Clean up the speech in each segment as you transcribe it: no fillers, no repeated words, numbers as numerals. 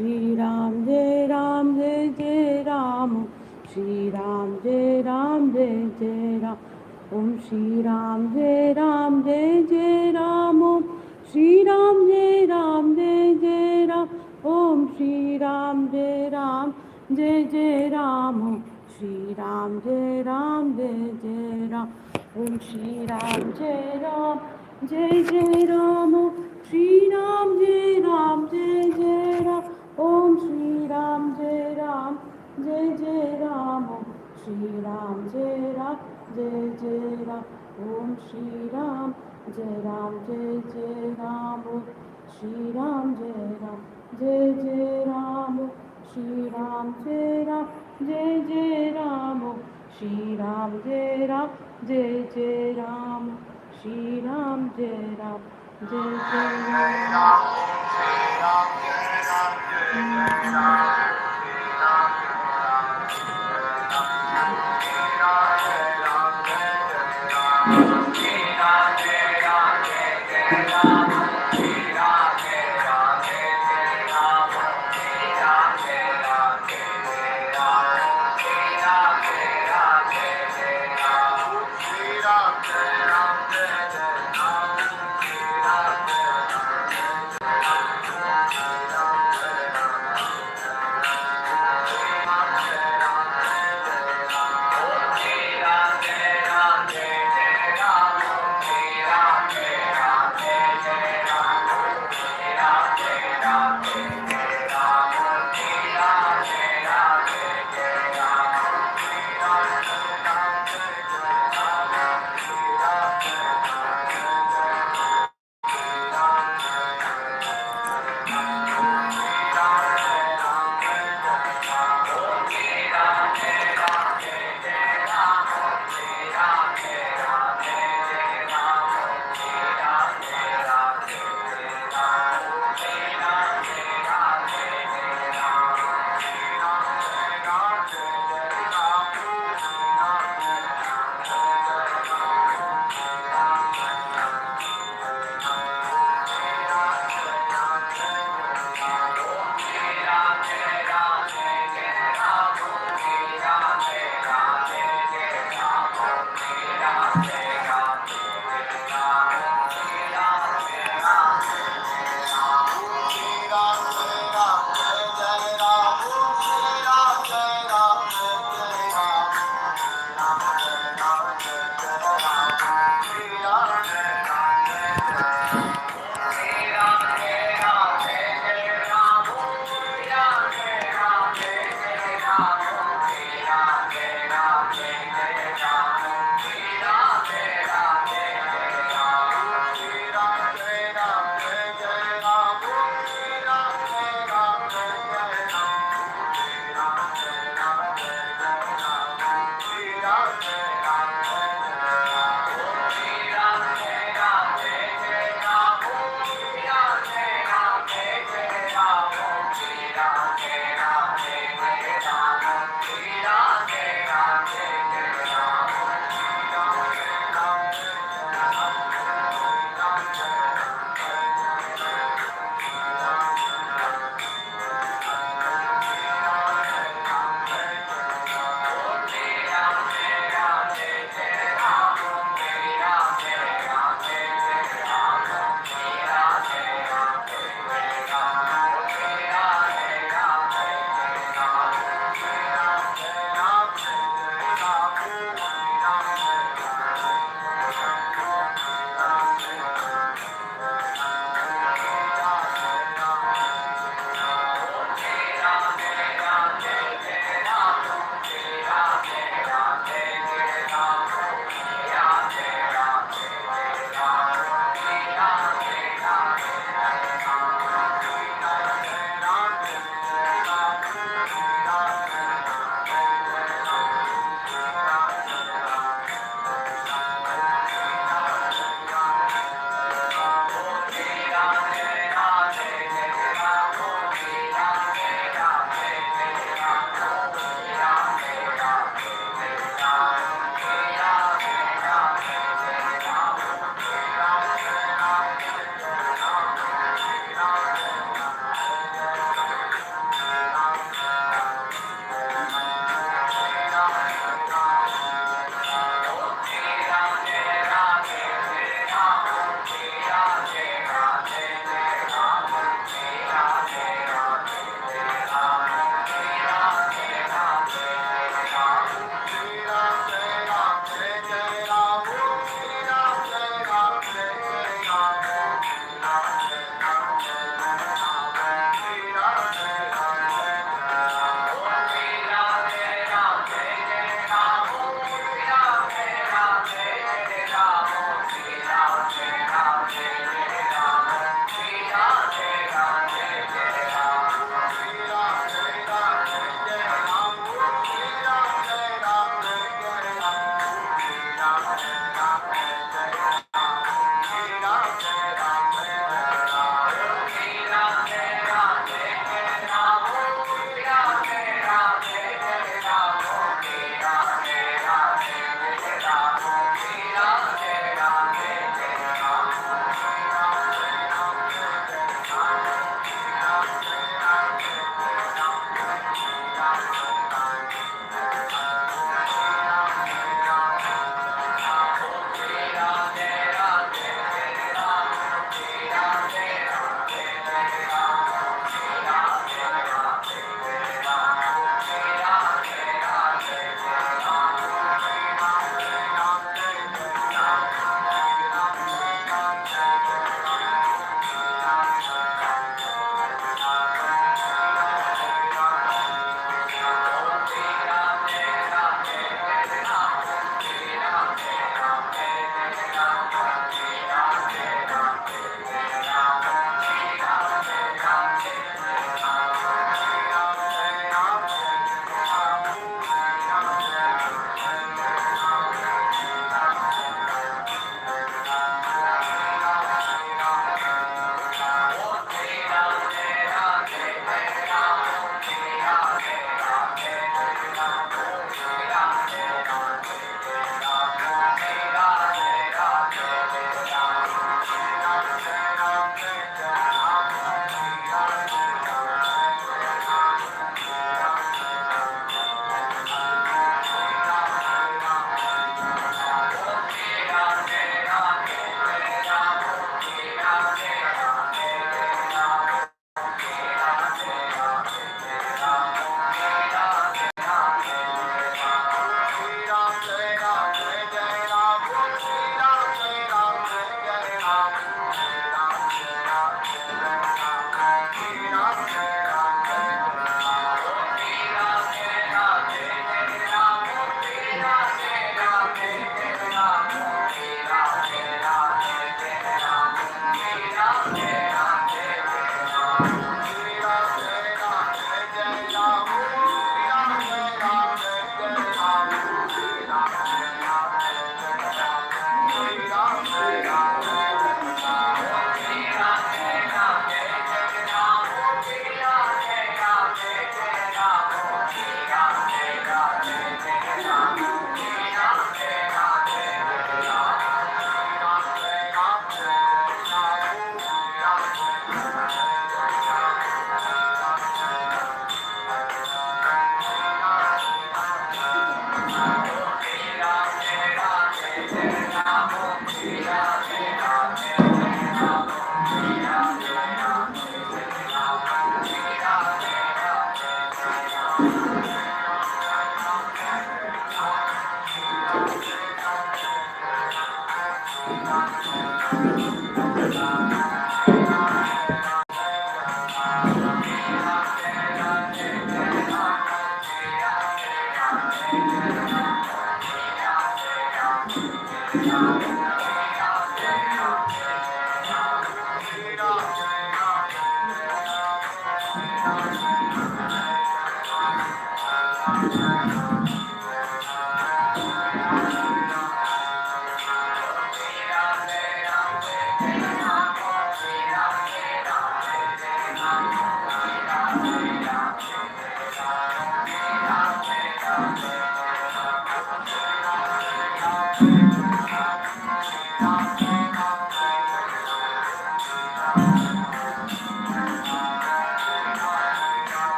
Shri Ram Jai Ram Jai Jai Ram, Shri Ram Jai Ram Jai Jai Ram, Om Shri Ram Jai Ram Jai Jai Ram, Shri Ram Jai Ram Jai Jai Ram, Om Shri Ram Jai Ram Jai Jai Ram, Shri Ram Jai Ram Jai Jai Ram, Om Shri Ram Jai Ram Jai Jai Ram, Shri Ram Jai Ram Jai Jai Ram, Om Shri Ram Jai Ram Jai Jai Ram, Shri Ram Jai Ram Jai Jai Ram, Om Shri Ram Jai Ram Jai Jai Ram, Shri Ram Jai Ram Jai Jai Ram, Shri Ram Jai Ram Jai Jai Ram, Shri Ram Jai Ram Jai Jai Ram, Shri Ram Jai Ram Jai Jai Ram.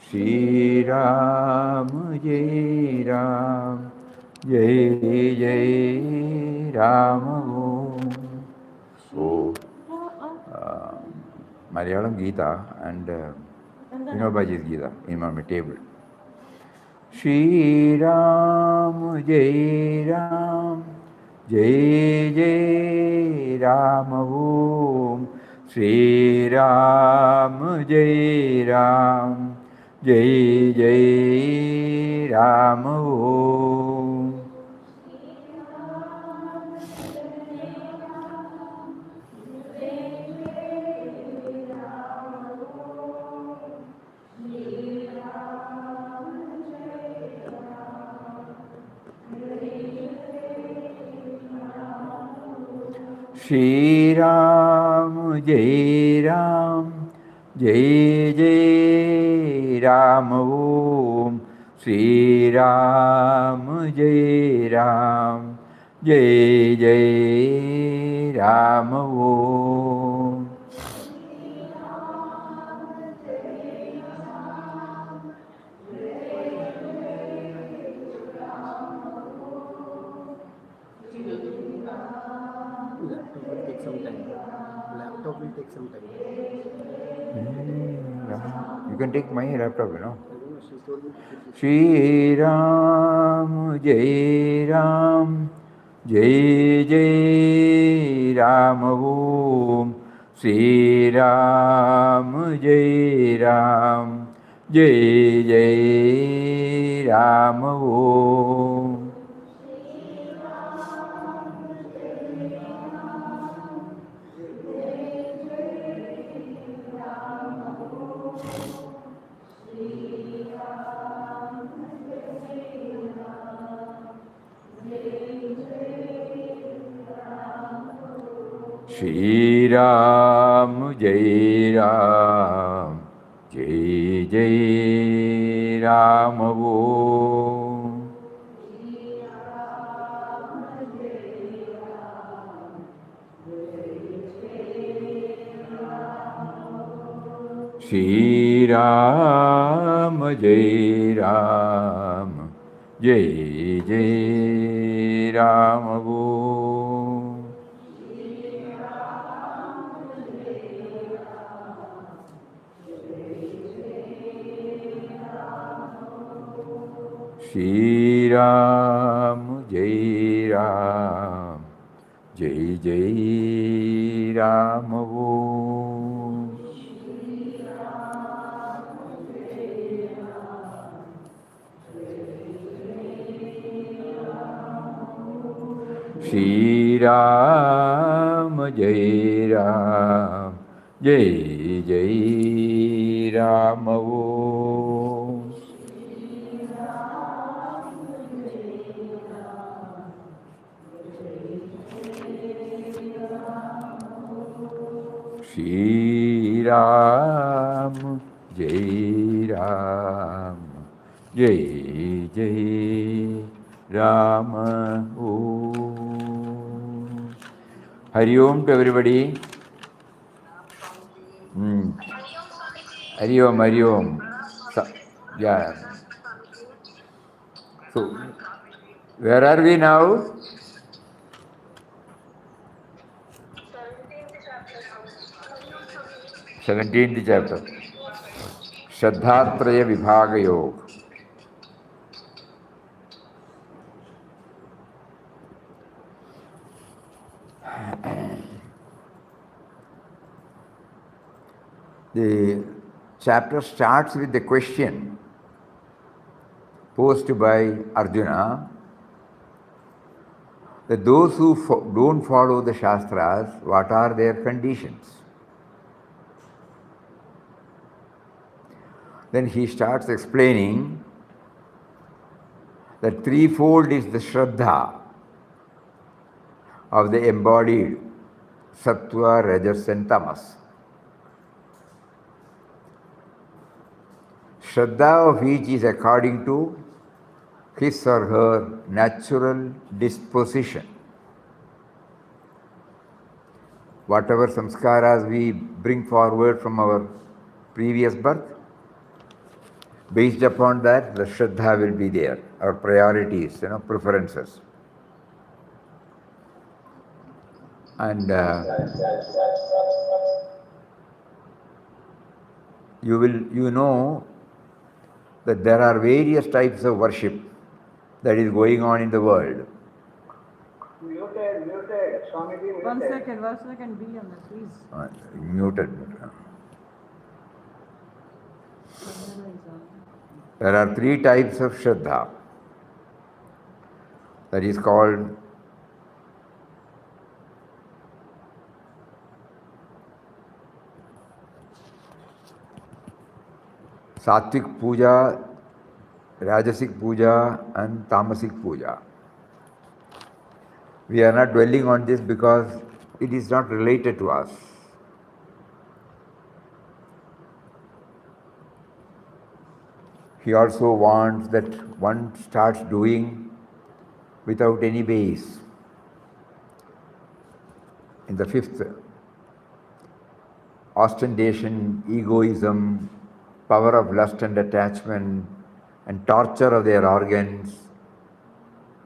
Shri Ram, Jai Ram, Jai Jai Ram. So, Malayalam Gita and Vinobaji's Gita in my table. Shri Ram, Jai Ram, Jai Jai Ram. Om Shri Ram, Jai Ram, Jai Jai Ram. Om. Shri Ram, Jai Ram, Jai Jai Ram. Om Shri Ram, Jai Ram, Jai Jai Ram. Om. Laptop will take some time. You can take my laptop, you know. She told me to keep it. Shri Ram, Jai Ram, Jai Jai Ram. Om Shri Ram, Jai Ram, Jai Jai Ram. Om. Shri Ram, Jai Ram, Jai Jai Ram Om. Shri Ram, Jai Ram, Jai Jai Ram Om. Shri Ram, Jai Ram, Jai Jai Ram Om. Shri Ram, Jai Ram, Jai Jai Ram Om. Shri Ram, Jai Ram, Jai Jai Ram Om. Hari Om to everybody. Hari Om, Hari Om. Yeah. So, where are we now? 17th chapter. Shraddhatraya Vibhaga Yoga. The chapter starts with the question posed by Arjuna that those who don't follow the Shastras, what are their conditions? Then he starts explaining that threefold is the shraddha of the embodied sattva, rajas and tamas. Shraddha of each is according to his or her natural disposition. Whatever samskaras we bring forward from our previous birth, based upon that, the shraddha will be there, our priorities, preferences. And you know that there are various types of worship that is going on in the world. Muted. Swamiji, muted. One second, be on this, please. Muted. There are three types of shraddha. That is called Satvik Puja, Rajasik Puja and Tamasik Puja. We are not dwelling on this because it is not related to us. He also wants that one starts doing without any base. In the fifth, ostentation, egoism, power of lust and attachment, and torture of their organs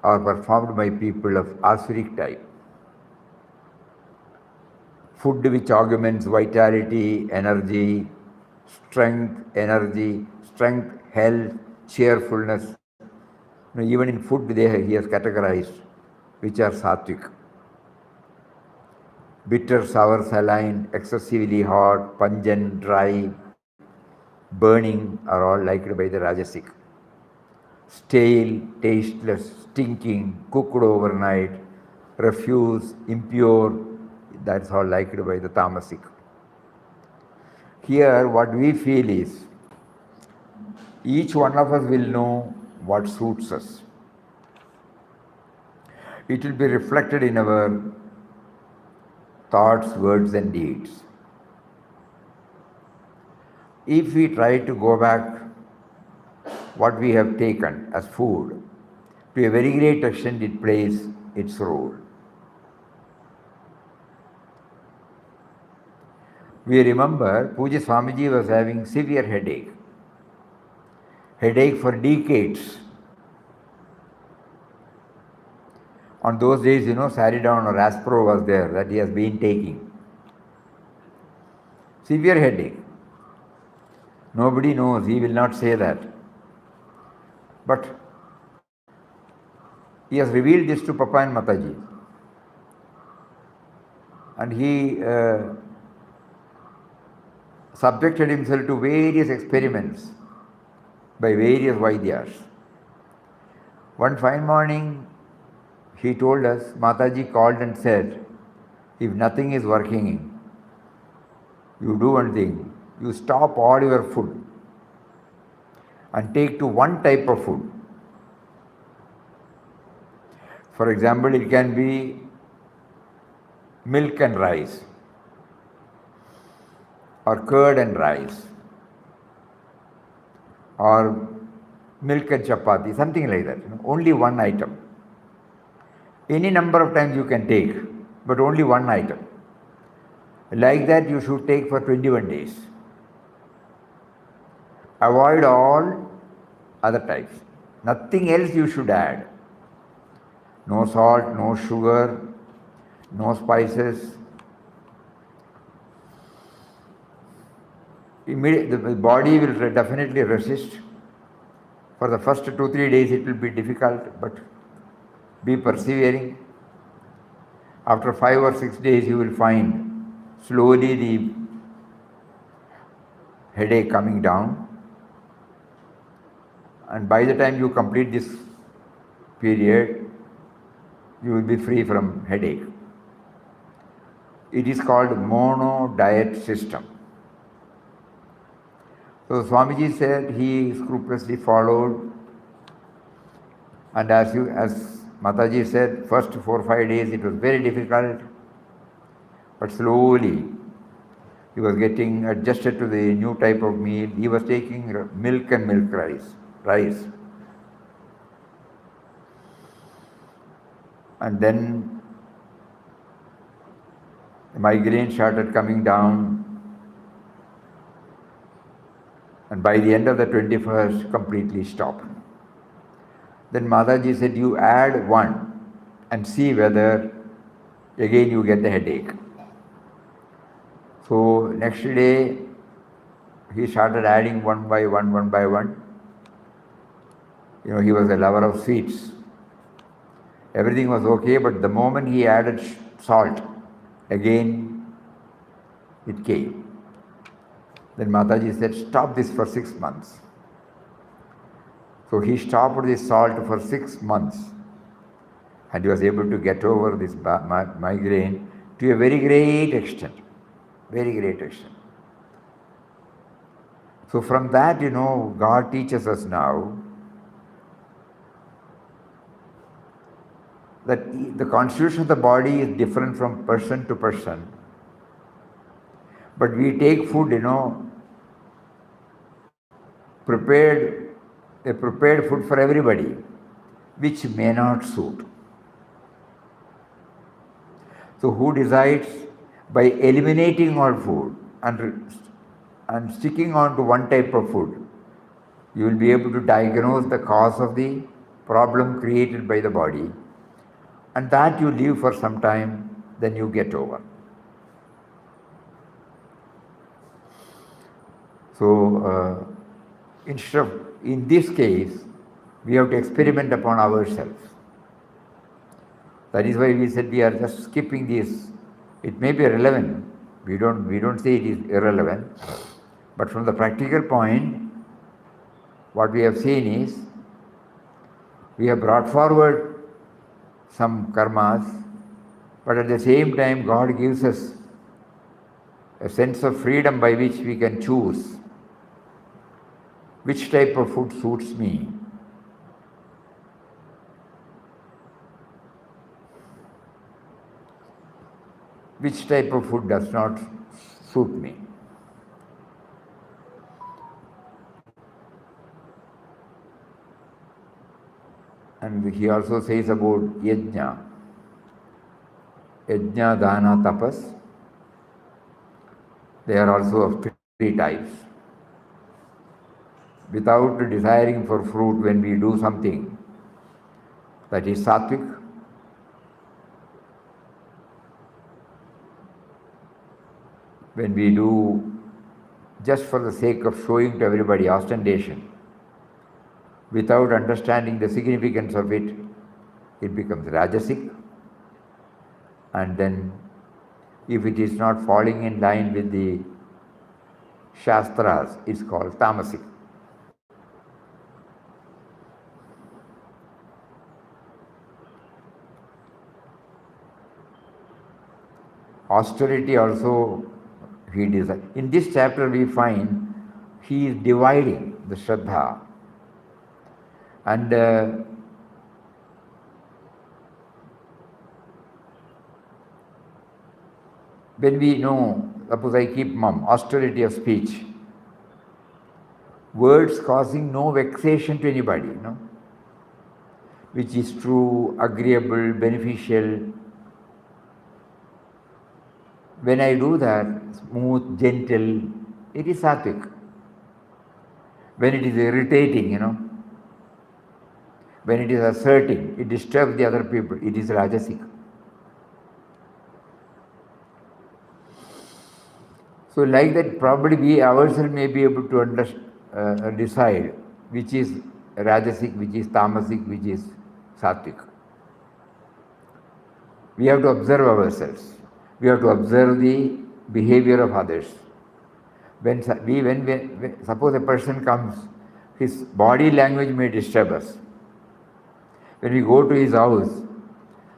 are performed by people of Asserting type. Food which augments vitality, energy, strength, health, cheerfulness. Even in food he has categorized which are sattvic. Bitter, sour, saline, excessively hot, pungent, dry, burning are all liked by the Rajasik. Stale, tasteless, stinking, cooked overnight, refuse, impure, that's all liked by the Tamasik. Here what we feel is, each one of us will know what suits us. It will be reflected in our thoughts, words and deeds. If we try to go back what we have taken as food, to a very great extent it plays its role. We remember Pujya Swamiji was having severe headache for decades. On those days, Saridon or Aspro was there that he has been taking. Severe headache. Nobody knows, he will not say that. But he has revealed this to Papa and Mataji. And he subjected himself to various experiments by various Vaidyas. One fine morning, he told us, Mataji called and said, if nothing is working, you do one thing, you stop all your food and take to one type of food. For example, it can be milk and rice, or curd and rice, or milk and chapati, something like that. Only one item. Any number of times you can take, but only one item. Like that you should take for 21 days. Avoid all other types. Nothing else you should add. No salt, no sugar, no spices. The body will definitely resist. For the first 2-3 days it will be difficult, but be persevering. After 5 or 6 days you will find slowly the headache coming down. And by the time you complete this period, you will be free from headache. It is called mono diet system. So Swamiji said he scrupulously followed, and as Mataji said, first 4 or 5 days it was very difficult, but slowly he was getting adjusted to the new type of meal. He was taking milk and milk rice. And then the migraine started coming down, and by the end of the 21st, completely stopped. Then Mataji said, you add one and see whether again you get the headache. So next day, he started adding one by one. He was a lover of sweets. Everything was okay, but the moment he added salt, again it came. Then Mataji said, stop this for 6 months. So he stopped this salt for 6 months, and he was able to get over this migraine to a very great extent. Very great extent. So from that, God teaches us now that the constitution of the body is different from person to person. But we take food, prepared food for everybody, which may not suit. So who decides? By eliminating all food and sticking on to one type of food, you will be able to diagnose the cause of the problem created by the body, and that you live for some time, then you get over. So in this case, we have to experiment upon ourselves. That is why we said we are just skipping this. It may be relevant. We don't say it is irrelevant. But from the practical point, what we have seen is, we have brought forward some karmas, but at the same time God gives us a sense of freedom by which we can choose which type of food suits me. which type of food does not suit me. And he also says about Yagna, Dana, Tapas. They are also of three types. Without desiring for fruit when we do something, that is Satvik. When we do just for the sake of showing to everybody ostentation, without understanding the significance of it, it becomes Rajasik. And then, if it is not falling in line with the Shastras, it's called Tamasik. Austerity also he desires. In this chapter we find he is dividing the shraddha. And when we know, suppose I keep mum, austerity of speech, words causing no vexation to anybody, which is true, agreeable, beneficial. When I do that, smooth, gentle, it is sattvic. When it is irritating, when it is asserting, it disturbs the other people, it is Rajasik. So like that, probably we ourselves may be able to decide which is Rajasik, which is Tamasik, which is Satvik. We have to observe ourselves. We have to observe the behavior of others. When suppose a person comes, his body language may disturb us. When we go to his house,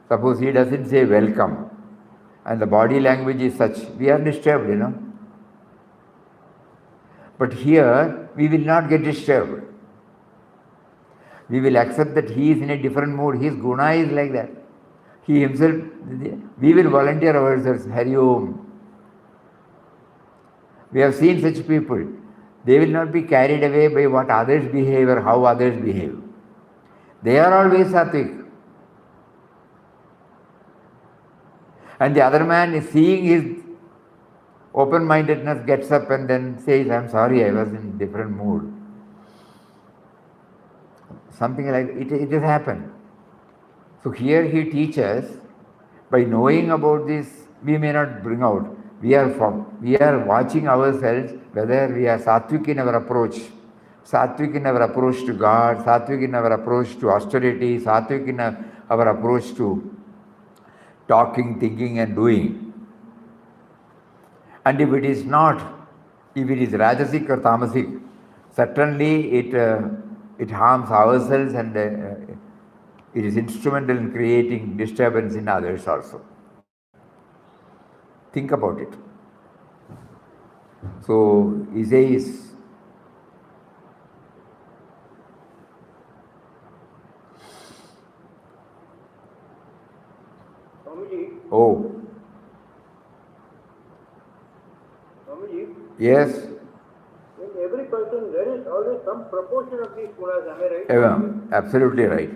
suppose he doesn't say welcome, and the body language is such, we are disturbed, But here, we will not get disturbed. We will accept that he is in a different mood. His guna is like that. He himself, we will volunteer ourselves, Hari Om. We have seen such people. They will not be carried away by what others behave or how others behave. They are always sattvic. And the other man is seeing his open-mindedness, gets up and then says, I'm sorry, I was in a different mood. Something like it has happened. So here he teaches, by knowing about this, we may not bring out. We are watching ourselves whether we are sattvic in our approach. Sattvic in our approach to God, sattvic in our approach to austerity, sattvic in our approach to talking, thinking and doing. And if it is not, if it is Rajasik or Tamasik, certainly it harms ourselves and it is instrumental in creating disturbance in others also. Think about it. So he says, Swamiji, oh, Swamiji, yes, in every person there is always some proportion of these gunas, am I right? absolutely right.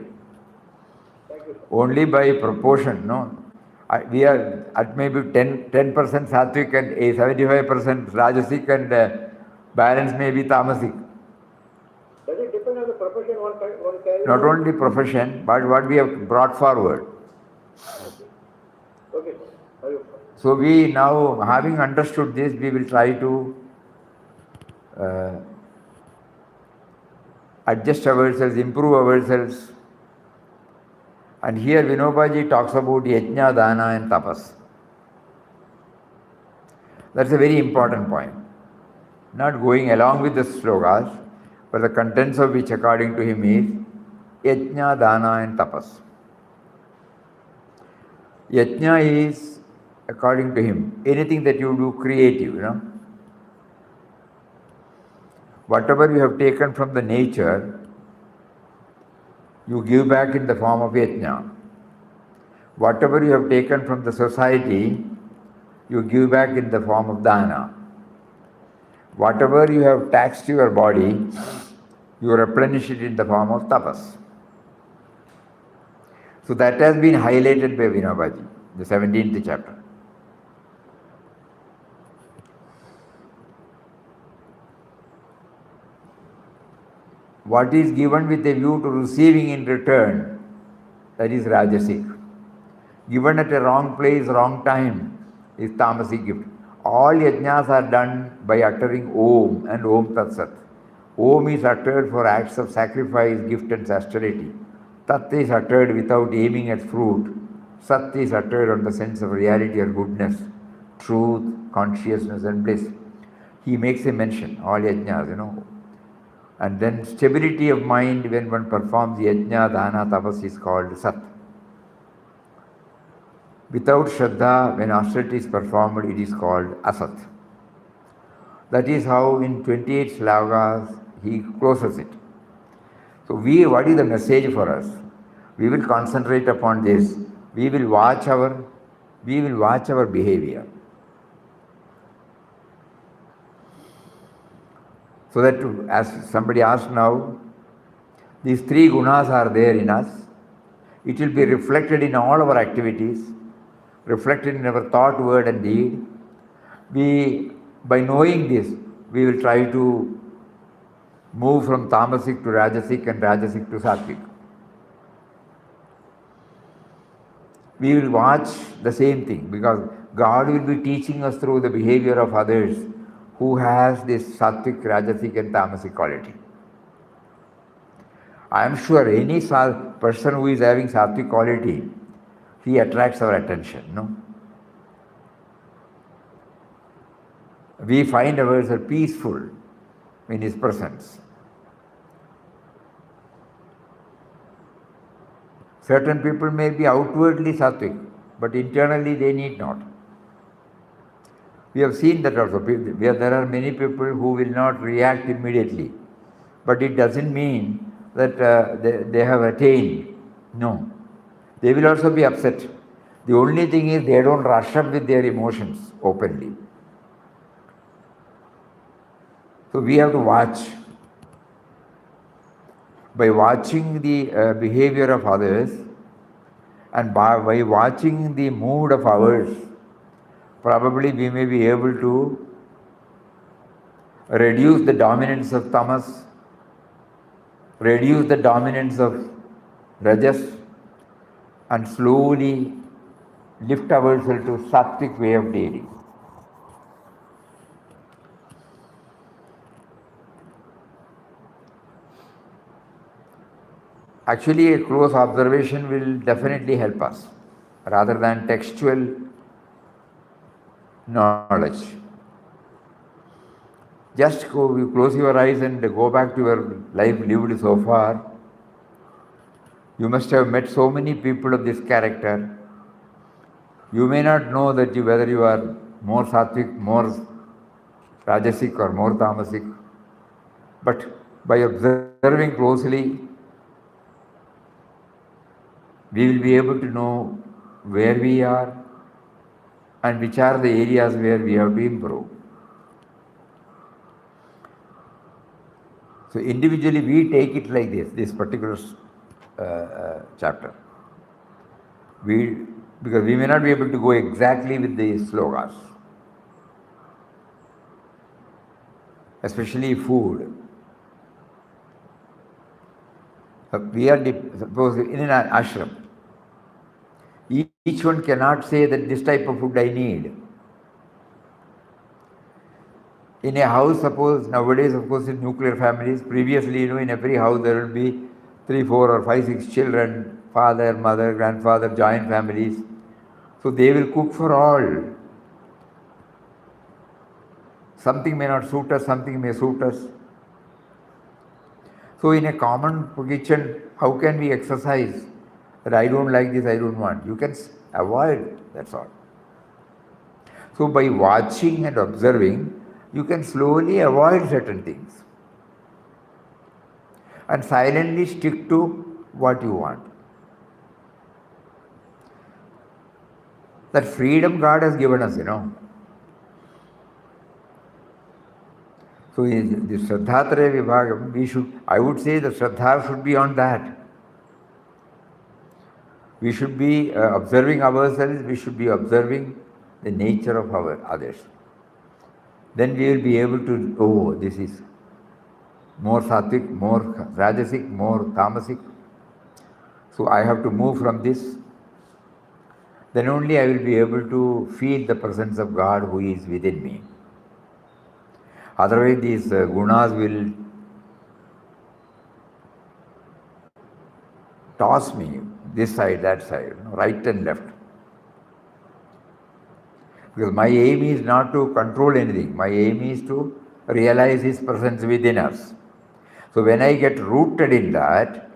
Thank you, sir. Only by proportion, we are at maybe 10% sattvic and 75% rajasic and balance may be tamasik. Does it depend on the profession one carries? Not only profession, but what we have brought forward. Okay, sir. So we now, having understood this, we will try to adjust ourselves, improve ourselves. And here Vinobaji talks about Yagna, Dana and Tapas. That's a very important point. Not going along with the slokas, but the contents of which according to him is Yagna, Dana and Tapas. Yagna is, according to him, anything that you do creative, Whatever you have taken from the nature, you give back in the form of yajna. Whatever you have taken from the society, you give back in the form of dana. Whatever you have taxed your body, you replenish it in the form of tapas. So that has been highlighted by Vinobaji, the 17th chapter. What is given with a view to receiving in return, that is Rajasik. Given at a wrong place, wrong time, is Tamasik gift. All yajnas are done by uttering Om and Om Tat Sat. Om is uttered for acts of sacrifice, gift and austerity. Tat is uttered without aiming at fruit. Sat is uttered on the sense of reality or goodness, truth, consciousness and bliss. He makes a mention, all yajnas, And then stability of mind when one performs yajna, dana, tapas is called Sat. Without shraddha, when austerity is performed, it is called Asat. That is how in 28 slokas he closes it. So what is the message for us? We will concentrate upon this. We will watch our behavior. So that, as somebody asked now, these three gunas are there in us. It will be reflected in all our activities, reflected in our thought, word and deed. By knowing this, we will try to move from Tamasik to Rajasik and Rajasik to Satvik. We will watch the same thing because God will be teaching us through the behavior of others who has this Satvik, Rajasik and Tamasik quality. I am sure any person who is having Satvik quality, he attracts our attention, We find ourselves peaceful in his presence. Certain people may be outwardly Satvik, but internally they need not. We have seen that also. There are many people who will not react immediately, but it doesn't mean that they have attained. No. They will also be upset. The only thing is they don't rush up with their emotions openly. So we have to watch. By watching the behavior of others and by watching the mood of ours, probably we may be able to reduce the dominance of tamas, reduce the dominance of rajas, and slowly lift ourselves to sattvic way of dealing. Actually, a close observation will definitely help us rather than textual knowledge. Just close your eyes and go back to your life lived so far. You must have met so many people of this character. You may not know that whether you are more sattvic, more rajasic or more tamasik. But by observing closely, we will be able to know where we are and which are the areas where we have to improve. So individually we take it like this particular chapter. Because we may not be able to go exactly with the slokas, especially food. We are suppose in an ashram. Each one cannot say that this type of food I need. In a house, suppose nowadays, of course, in nuclear families, previously, in every house there will be 3, 4 or 5, 6 children, father, mother, grandfather, joint families. So they will cook for all. Something may not suit us, something may suit us. So in a common kitchen, how can we exercise that I don't like this, I don't want? You can avoid, that's all. So by watching and observing, you can slowly avoid certain things and silently stick to what you want. That freedom God has given us, So in the Shraddhatraya Vibhagam, I would say the Shraddha should be on that. We should be observing ourselves, we should be observing the nature of our others. Then we will be able to, this is more Satvik, more Rajasik, more Tamasik. So I have to move from this. Then only I will be able to feel the presence of God who is within me. Otherwise these gunas will toss me this side, that side, right and left. Because my aim is not to control anything. My aim is to realize His presence within us. So when I get rooted in that,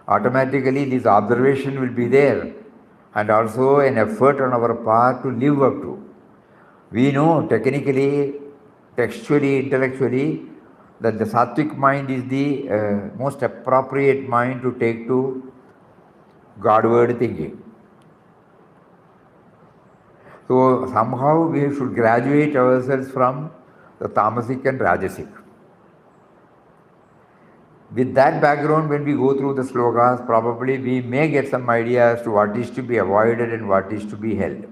automatically this observation will be there, and also an effort on our part to live up to. We know technically, textually, intellectually, that the Satvik mind is the most appropriate mind to take to Godward thinking. So somehow we should graduate ourselves from the Tamasic and Rajasik. With that background, when we go through the slokas, probably we may get some idea as to what is to be avoided and what is to be held.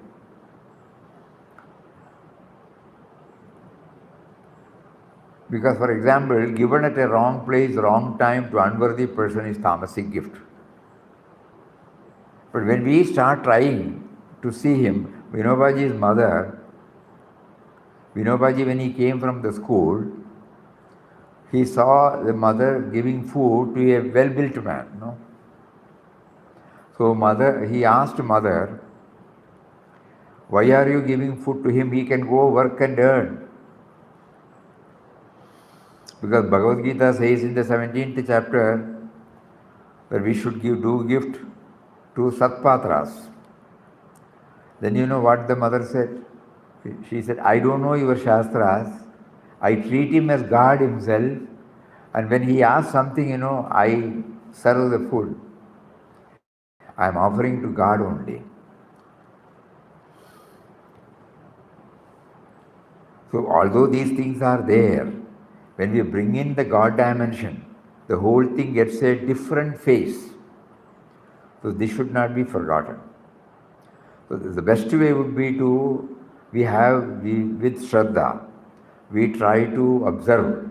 Because, for example, given at a wrong place, wrong time to unworthy person is Tamasic gift. But when we start trying to see him, Vinobaji's mother, Vinobaji, when he came from the school, he saw the mother giving food to a well-built man. So he asked mother, why are you giving food to him? He can go work and earn. Because Bhagavad Gita says in the 17th chapter that we should do gift to Satpatras. Then you know what the mother said? She said, I don't know your Shastras. I treat him as God himself. And when he asks something, I serve the food. I am offering to God only. So although these things are there, when we bring in the God dimension, the whole thing gets a different face. So this should not be forgotten. So the best way would be with shraddha, we try to observe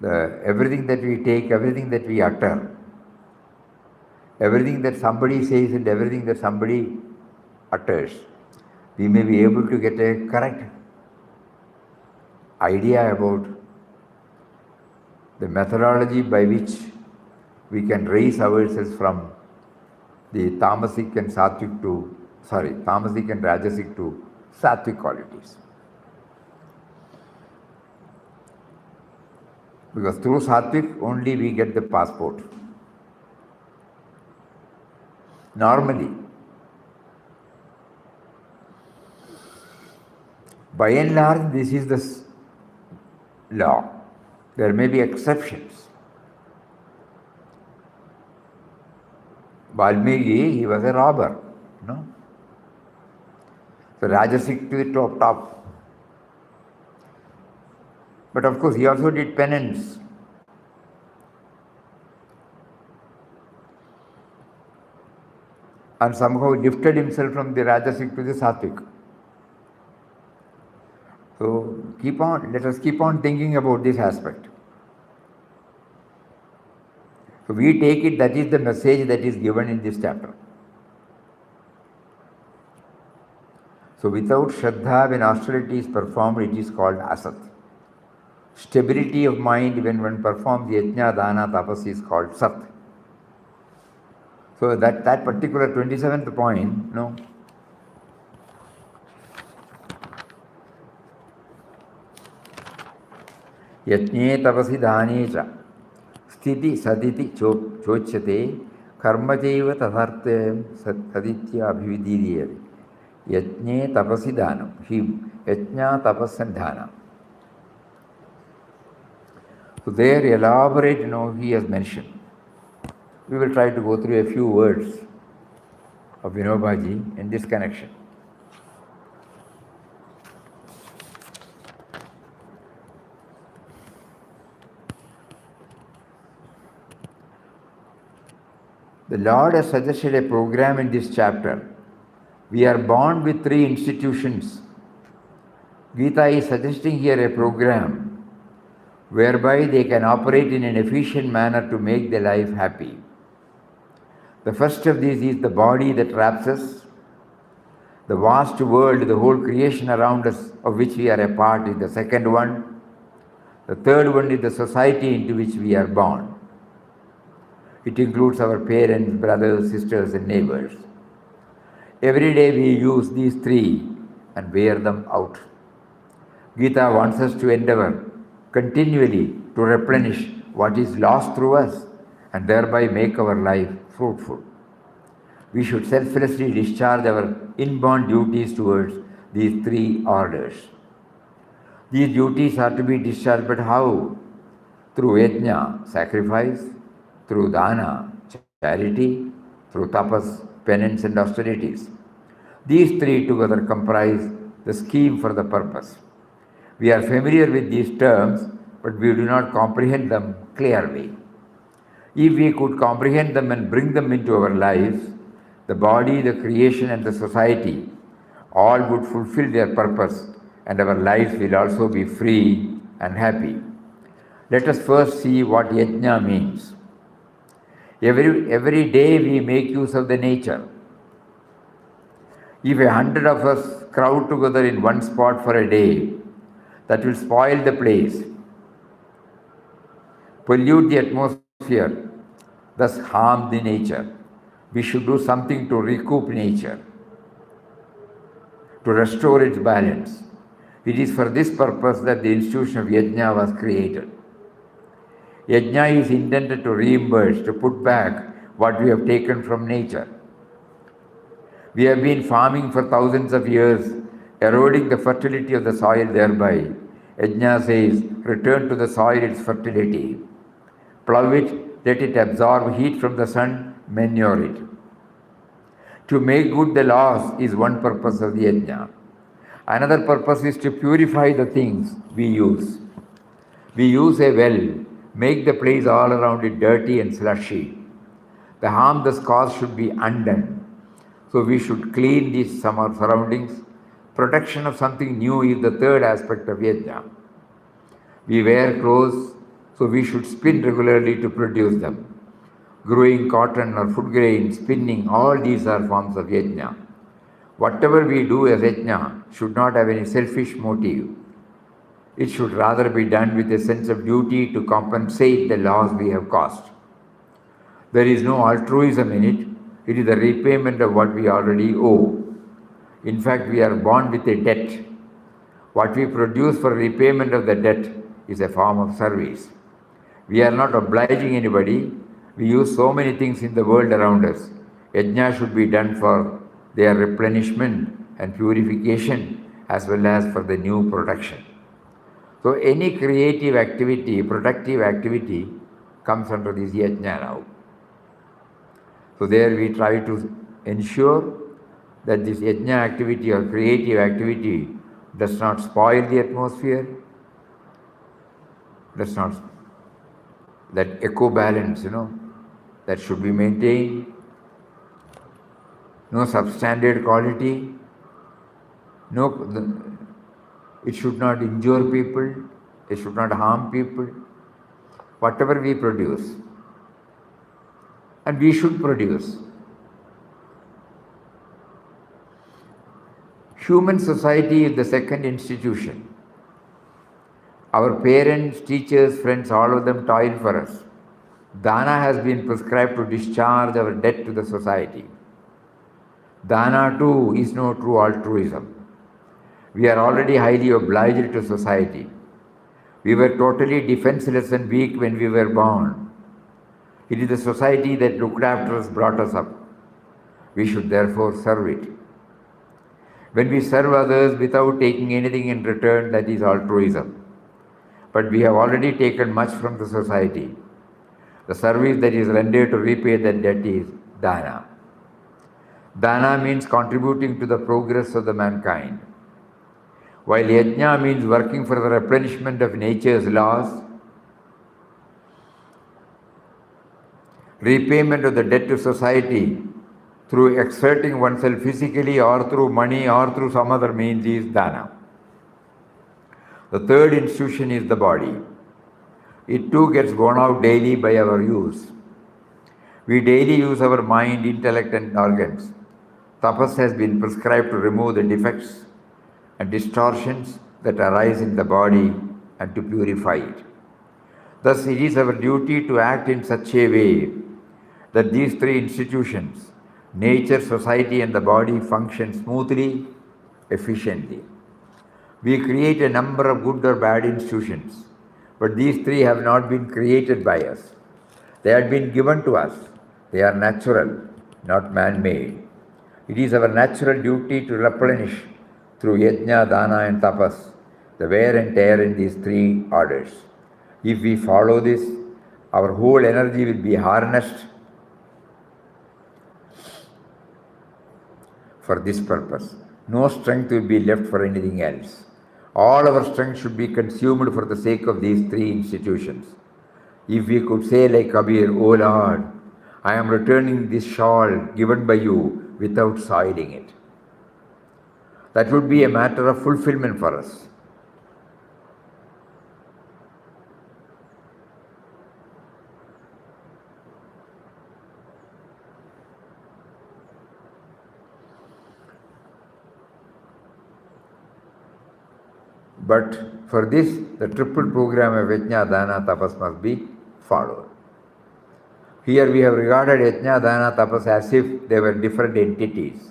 everything that we take, everything that we utter, everything that somebody says and everything that somebody utters. We may be able to get a correct idea about the methodology by which we can raise ourselves from the Tamasic and Rajasic to Satvik qualities. Because through Satvik only we get the passport. Normally, by and large, this is the law. There may be exceptions. Valmiki, he was a robber, So Rajasik to the top. But of course, he also did penance. And somehow lifted himself from the Rajasik to the Satvik. So let us keep on thinking about this aspect. So we take it, that is the message that is given in this chapter. So without shraddha, when austerity is performed, it is called asat. Stability of mind when one performs yajna, dana, tapas is called sat. So that particular 27th point, yajne tapasi dhane cha sthiti saditi chochyate karma jaiva tathartha saditya abhividhiriyate. Yajne tapasi dhanam. Yajna, tapas and dhana. So there elaborate, he has mentioned. We will try to go through a few words. of Vinobaji in this connection. The Lord has suggested a program in this chapter. We are born with 3 institutions. Gita is suggesting here a program whereby they can operate in an efficient manner to make their life happy. The first of these is the body that wraps us. The vast world, the whole creation around us of which we are a part is the second one. The third one is the society into which we are born. It includes our parents, brothers, sisters and neighbors. Every day we use these 3 and wear them out. Gita wants us to endeavor continually to replenish what is lost through us and thereby make our life fruitful. We should selflessly discharge our inborn duties towards these 3 orders. These duties are to be discharged, but how? Through yajna, sacrifice, through dana, charity, through tapas, penance and austerities. These 3 together comprise the scheme for the purpose. We are familiar with these terms, but we do not comprehend them clearly. If we could comprehend them and bring them into our lives, the body, the creation and the society all would fulfill their purpose and our lives will also be free and happy. Let us first see what yajna means. Every day we make use of the nature. If 100 of us crowd together in one spot for a day, that will spoil the place, pollute the atmosphere, thus harm the nature. We should do something to recoup nature, to restore its balance. It is for this purpose that the institution of Yajna was created. Yajna is intended to reimburse, to put back what we have taken from nature. We have been farming for thousands of years, eroding the fertility of the soil thereby. Yajna says, return to the soil its fertility. Plough it, let it absorb heat from the sun, manure it. To make good the laws is one purpose of the yajna. Another purpose is to purify the things we use. We use a well, make the place all around it dirty and slushy. The harm thus caused should be undone. So we should clean these summer surroundings. Protection of something new is the third aspect of yajna. We wear clothes, so we should spin regularly to produce them. Growing cotton or food grain, spinning, all these are forms of yajna. Whatever we do as yajna should not have any selfish motive. It should rather be done with a sense of duty to compensate the loss we have caused. There is no altruism in it. It is the repayment of what we already owe. In fact, we are born with a debt. What we produce for repayment of the debt is a form of service. We are not obliging anybody. We use so many things in the world around us. Yajna should be done for their replenishment and purification as well as for the new production. So any creative activity, productive activity comes under this yajna now. So there we try to ensure that this yajna activity or creative activity does not spoil the atmosphere, does not, that eco balance, that should be maintained, no substandard quality, it should not injure people, it should not harm people, whatever we produce. And we should produce. Human society is the second institution. Our parents, teachers, friends, all of them toil for us. Dana has been prescribed to discharge our debt to the society. Dana too is no true altruism. We are already highly obliged to society. We were totally defenseless and weak when we were born. It is the society that looked after us, brought us up. We should therefore serve it. When we serve others without taking anything in return, that is altruism. But we have already taken much from the society. The service that is rendered to repay that debt is dana. Dana means contributing to the progress of the mankind, while yajna means working for the replenishment of nature's laws, repayment of the debt to society through exerting oneself physically or through money or through some other means is dana. The third institution is the body. It too gets worn out daily by our use. We daily use our mind, intellect and organs. Tapas has been prescribed to remove the defects and distortions that arise in the body and to purify it. Thus, it is our duty to act in such a way that these three institutions, nature, society and the body, function smoothly, efficiently. We create a number of good or bad institutions, but these three have not been created by us. They have been given to us. They are natural, not man-made. It is our natural duty to replenish through yajna, dana and tapas the wear and tear in these three orders. If we follow this, our whole energy will be harnessed for this purpose. No strength will be left for anything else. All our strength should be consumed for the sake of these three institutions. If we could say like Kabir, O Lord, I am returning this shawl given by you without soiling it. That would be a matter of fulfillment for us. But for this, the triple program of yajna, dana, tapas must be followed. Here we have regarded yajna, dana, tapas as if they were different entities,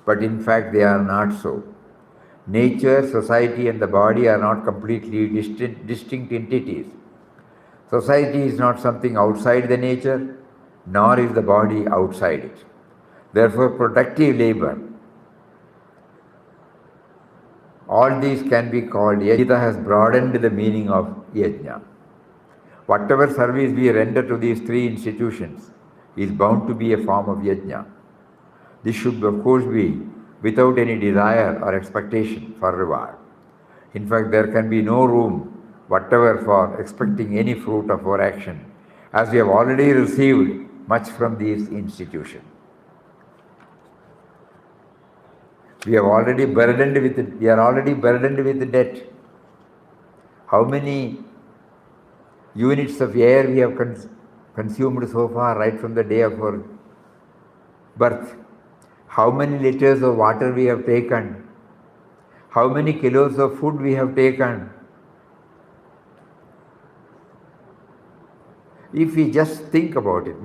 but in fact they are not so. Nature, society and the body are not completely distinct entities. Society is not something outside the nature, nor is the body outside it. Therefore, productive labor, all these can be called yajna. Gita has broadened the meaning of yajna. Whatever service we render to these three institutions is bound to be a form of yajna. This should of course be without any desire or expectation for reward. In fact, there can be no room whatever for expecting any fruit of our action, as we have already received much from these institutions. We are already burdened with the debt. How many units of air we have consumed so far, right from the day of our birth? How many liters of water we have taken? How many kilos of food we have taken? If we just think about it,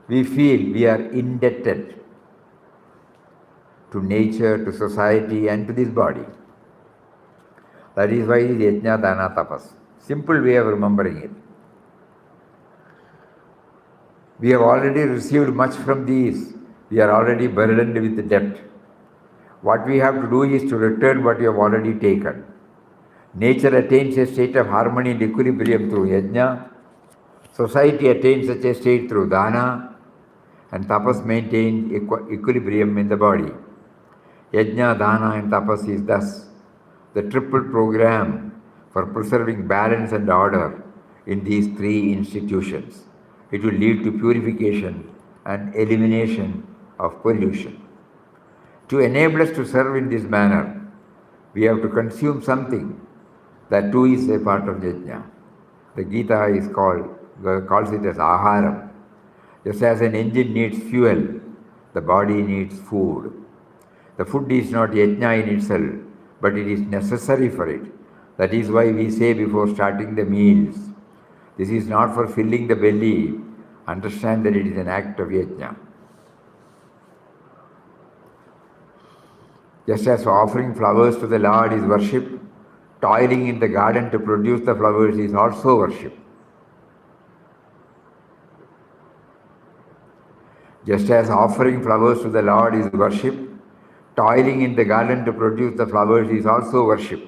we feel we are indebted to nature, to society and to this body. That is why it is yajna, dana, tapas. Simple way of remembering it. We have already received much from these. We are already burdened with the debt. What we have to do is to return what we have already taken. Nature attains a state of harmony and equilibrium through yajna. Society attains such a state through dana. And tapas maintains equilibrium in the body. Yajna, dana and tapas is thus the triple program for preserving balance and order in these three institutions. It will lead to purification and elimination of pollution. To enable us to serve in this manner, we have to consume something. That too is a part of yajna. The Gita calls it as aharam. Just as an engine needs fuel, the body needs food. The food is not yajna in itself, but it is necessary for it. That is why we say before starting the meals, this is not for filling the belly. Understand that it is an act of yajna. Just as offering flowers to the Lord is worship, toiling in the garden to produce the flowers is also worship. Just as offering flowers to the Lord is worship, toiling in the garden to produce the flowers is also worship.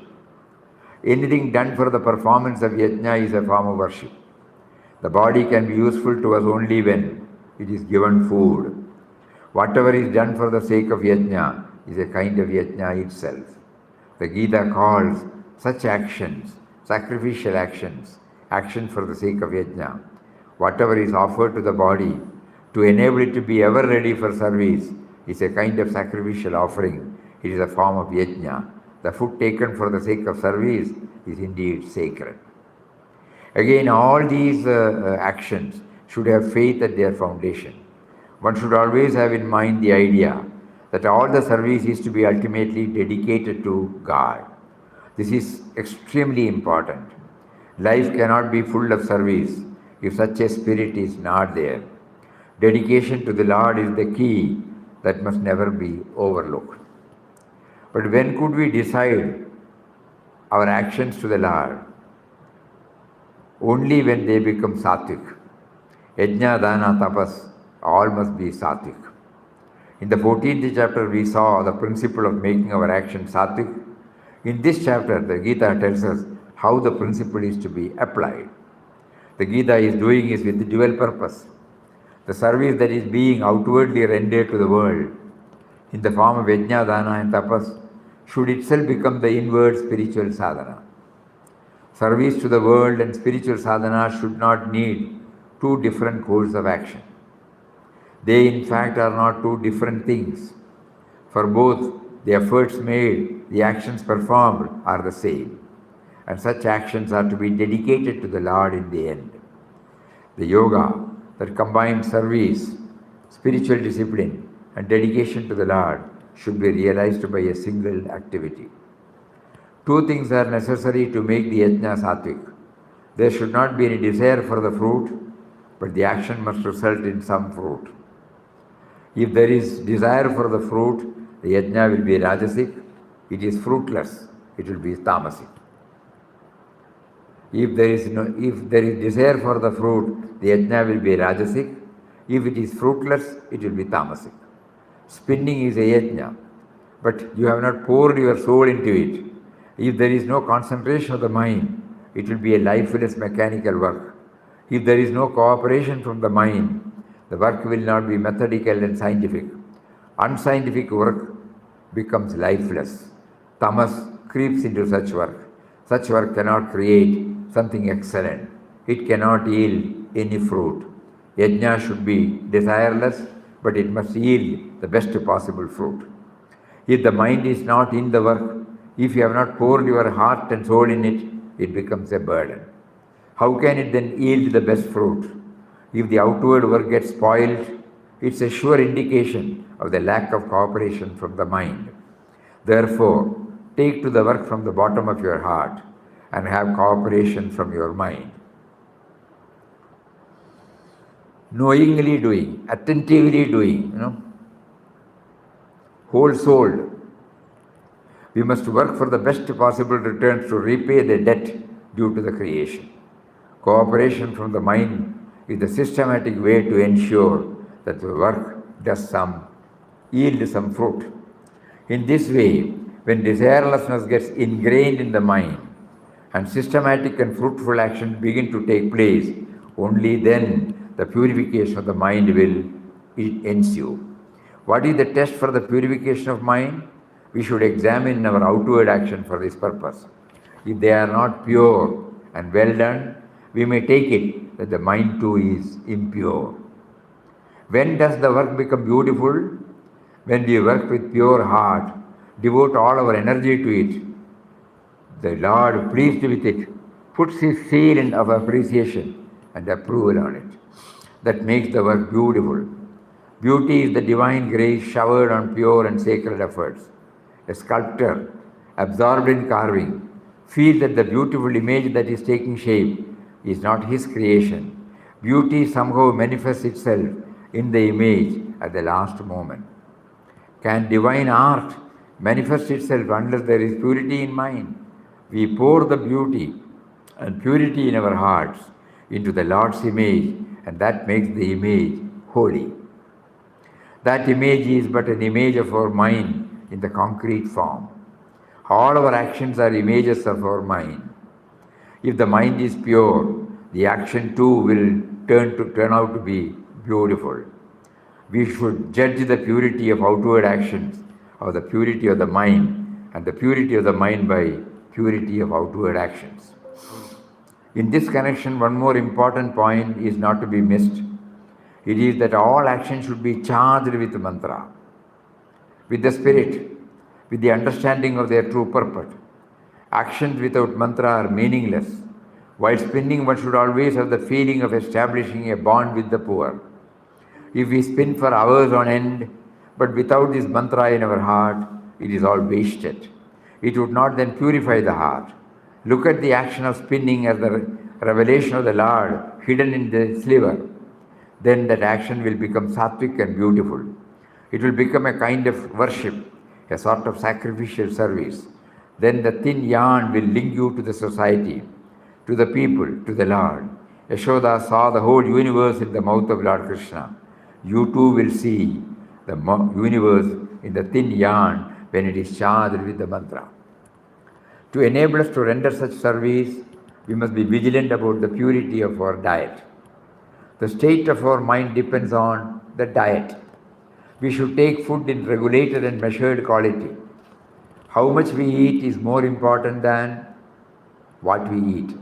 Anything done for the performance of yajna is a form of worship. The body can be useful to us only when it is given food. Whatever is done for the sake of yajna is a kind of yajna itself. The Gita calls such actions, sacrificial actions, action for the sake of yajna. Whatever is offered to the body to enable it to be ever ready for service is a kind of sacrificial offering. It is a form of yajna. The food taken for the sake of service is indeed sacred. Again, all these actions should have faith at their foundation. One should always have in mind the idea that all the service is to be ultimately dedicated to God. This is extremely important. Life cannot be full of service if such a spirit is not there. Dedication to the Lord is the key that must never be overlooked. But when could we decide our actions to the Lord? Only when they become Satvik. Yagna, Dana, Tapas, all must be Satvik. In the 14th chapter, we saw the principle of making our actions Satvik. In this chapter, the Gita tells us how the principle is to be applied. The Gita is doing is with the dual purpose. The service that is being outwardly rendered to the world in the form of Yajna, Dana and Tapas should itself become the inward spiritual sadhana. Service to the world and spiritual sadhana should not need two different courses of action. They in fact are not two different things. For both, the efforts made, the actions performed are the same. And such actions are to be dedicated to the Lord in the end. The yoga that combines service, spiritual discipline and dedication to the Lord should be realized by a single activity. Two things are necessary to make the yajna sattvic. There should not be any desire for the fruit, but the action must result in some fruit. If there is desire for the fruit, the yajna will be Rajasik. It is fruitless. It will be Tamasik. If there is desire for the fruit, the yajna will be Rajasik. If it is fruitless, it will be Tamasik. Spinning is a yajna, but you have not poured your soul into it. If there is no concentration of the mind, it will be a lifeless mechanical work. If there is no cooperation from the mind, the work will not be methodical and scientific. Unscientific work becomes lifeless. Tamas creeps into such work. Such work cannot create something excellent. It cannot yield any fruit. Yajna should be desireless, but it must yield the best possible fruit. If the mind is not in the work, if you have not poured your heart and soul in it, it becomes a burden. How can it then yield the best fruit? If the outward work gets spoiled, it's a sure indication of the lack of cooperation from the mind. Therefore, take to the work from the bottom of your heart and have cooperation from your mind. Knowingly doing, attentively doing, whole-souled. We must work for the best possible returns to repay the debt due to the creation. Cooperation from the mind is the systematic way to ensure that the work does yield some fruit. In this way, when desirelessness gets ingrained in the mind and systematic and fruitful actions begin to take place, only then the purification of the mind will ensue. What is the test for the purification of mind? We should examine our outward action for this purpose. If they are not pure and well done, we may take it that the mind too is impure. When does the work become beautiful? When we work with pure heart, devote all our energy to it. The Lord, pleased with it, puts His seal of appreciation and approval on it. That makes the work beautiful. Beauty is the divine grace showered on pure and sacred efforts. A sculptor, absorbed in carving, feels that the beautiful image that is taking shape is not his creation. Beauty somehow manifests itself in the image at the last moment. Can divine art manifest itself unless there is purity in mind? We pour the beauty and purity in our hearts into the Lord's image, and that makes the image holy. That image is but an image of our mind in the concrete form. All our actions are images of our mind. If the mind is pure, the action too will turn out to be beautiful. We should judge the purity of outward actions, or the purity of the mind, and the purity of the mind by purity of outward actions. In this connection, one more important point is not to be missed. It is that all action should be charged with mantra, with the spirit, with the understanding of their true purpose. Actions without mantra are meaningless. While spinning, one should always have the feeling of establishing a bond with the poor. If we spin for hours on end, but without this mantra in our heart, it is all wasted. It would not then purify the heart. Look at the action of spinning as the revelation of the Lord hidden in the sliver. Then that action will become satvik and beautiful. It will become a kind of worship, a sort of sacrificial service. Then the thin yarn will link you to the society, to the people, to the Lord. Yashoda saw the whole universe in the mouth of Lord Krishna. You too will see the universe in the thin yarn when it is charged with the mantra. To enable us to render such service, we must be vigilant about the purity of our diet. The state of our mind depends on the diet. We should take food in regulated and measured quality. How much we eat is more important than what we eat.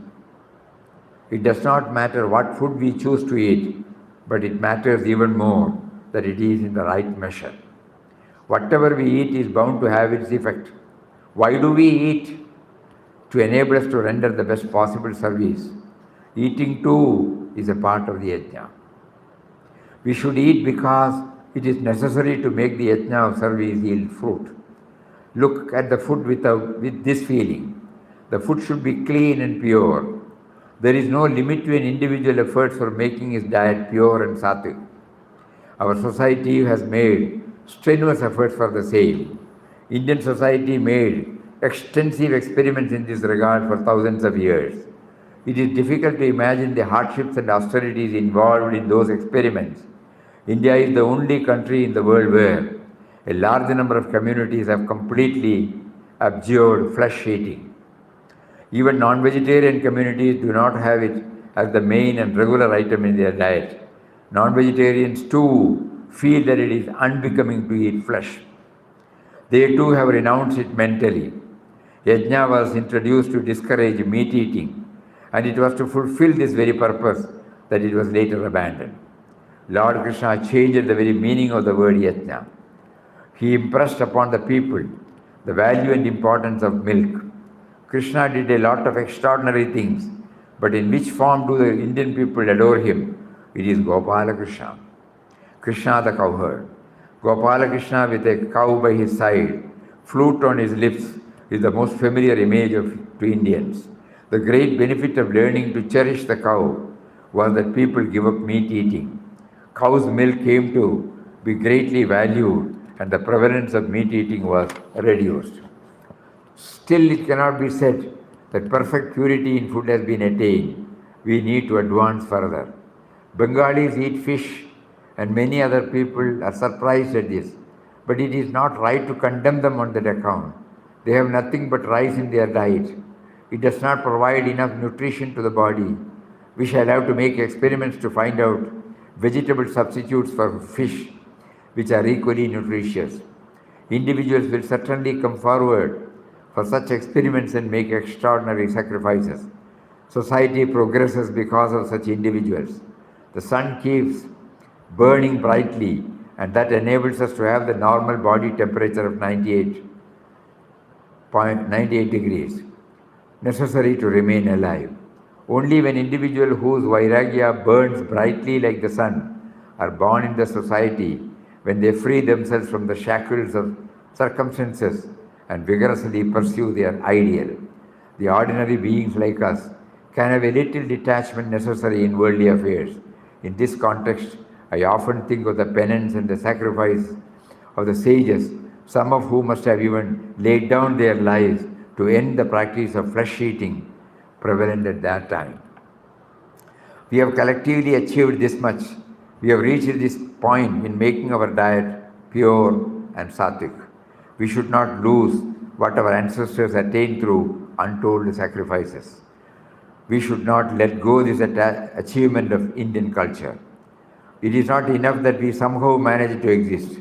It does not matter what food we choose to eat, but it matters even more that it is in the right measure. Whatever we eat is bound to have its effect. Why do we eat? To enable us to render the best possible service. Eating too is a part of the yajna. We should eat because it is necessary to make the yajna of service yield fruit. Look at the food with this feeling. The food should be clean and pure. There is no limit to an individual efforts for making his diet pure and sattvic. Our society has made strenuous efforts for the same. Indian society made extensive experiments in this regard for thousands of years. It is difficult to imagine the hardships and austerities involved in those experiments. India is the only country in the world where a large number of communities have completely abjured flesh eating. Even non-vegetarian communities do not have it as the main and regular item in their diet. Non-vegetarians too feel that it is unbecoming to eat flesh. They too have renounced it mentally. Yajna was introduced to discourage meat eating, and it was to fulfill this very purpose that it was later abandoned. Lord Krishna changed the very meaning of the word yajna. He impressed upon the people the value and importance of milk. Krishna did a lot of extraordinary things, but in which form do the Indian people adore him? It is Gopala Krishna. Krishna the cowherd. Gopala Krishna with a cow by his side, flute on his lips, is the most familiar image to Indians. The great benefit of learning to cherish the cow was that people give up meat eating. Cow's milk came to be greatly valued, and the prevalence of meat eating was reduced. Still, it cannot be said that perfect purity in food has been attained. We need to advance further. Bengalis eat fish, and many other people are surprised at this. But it is not right to condemn them on that account. They have nothing but rice in their diet. It does not provide enough nutrition to the body. We shall have to make experiments to find out vegetable substitutes for fish, which are equally nutritious. Individuals will certainly come forward for such experiments and make extraordinary sacrifices. Society progresses because of such individuals. The sun keeps burning brightly, and that enables us to have the normal body temperature of 98 degrees, necessary to remain alive. Only when individuals whose vairagya burns brightly like the sun are born in the society, when they free themselves from the shackles of circumstances and vigorously pursue their ideal. The ordinary beings like us can have a little detachment necessary in worldly affairs. In this context, I often think of the penance and the sacrifice of the sages, some of whom must have even laid down their lives to end the practice of flesh eating prevalent at that time. We have collectively achieved this much. We have reached this point in making our diet pure and sattvic. We should not lose what our ancestors attained through untold sacrifices. We should not let go this achievement of Indian culture. It is not enough that we somehow manage to exist.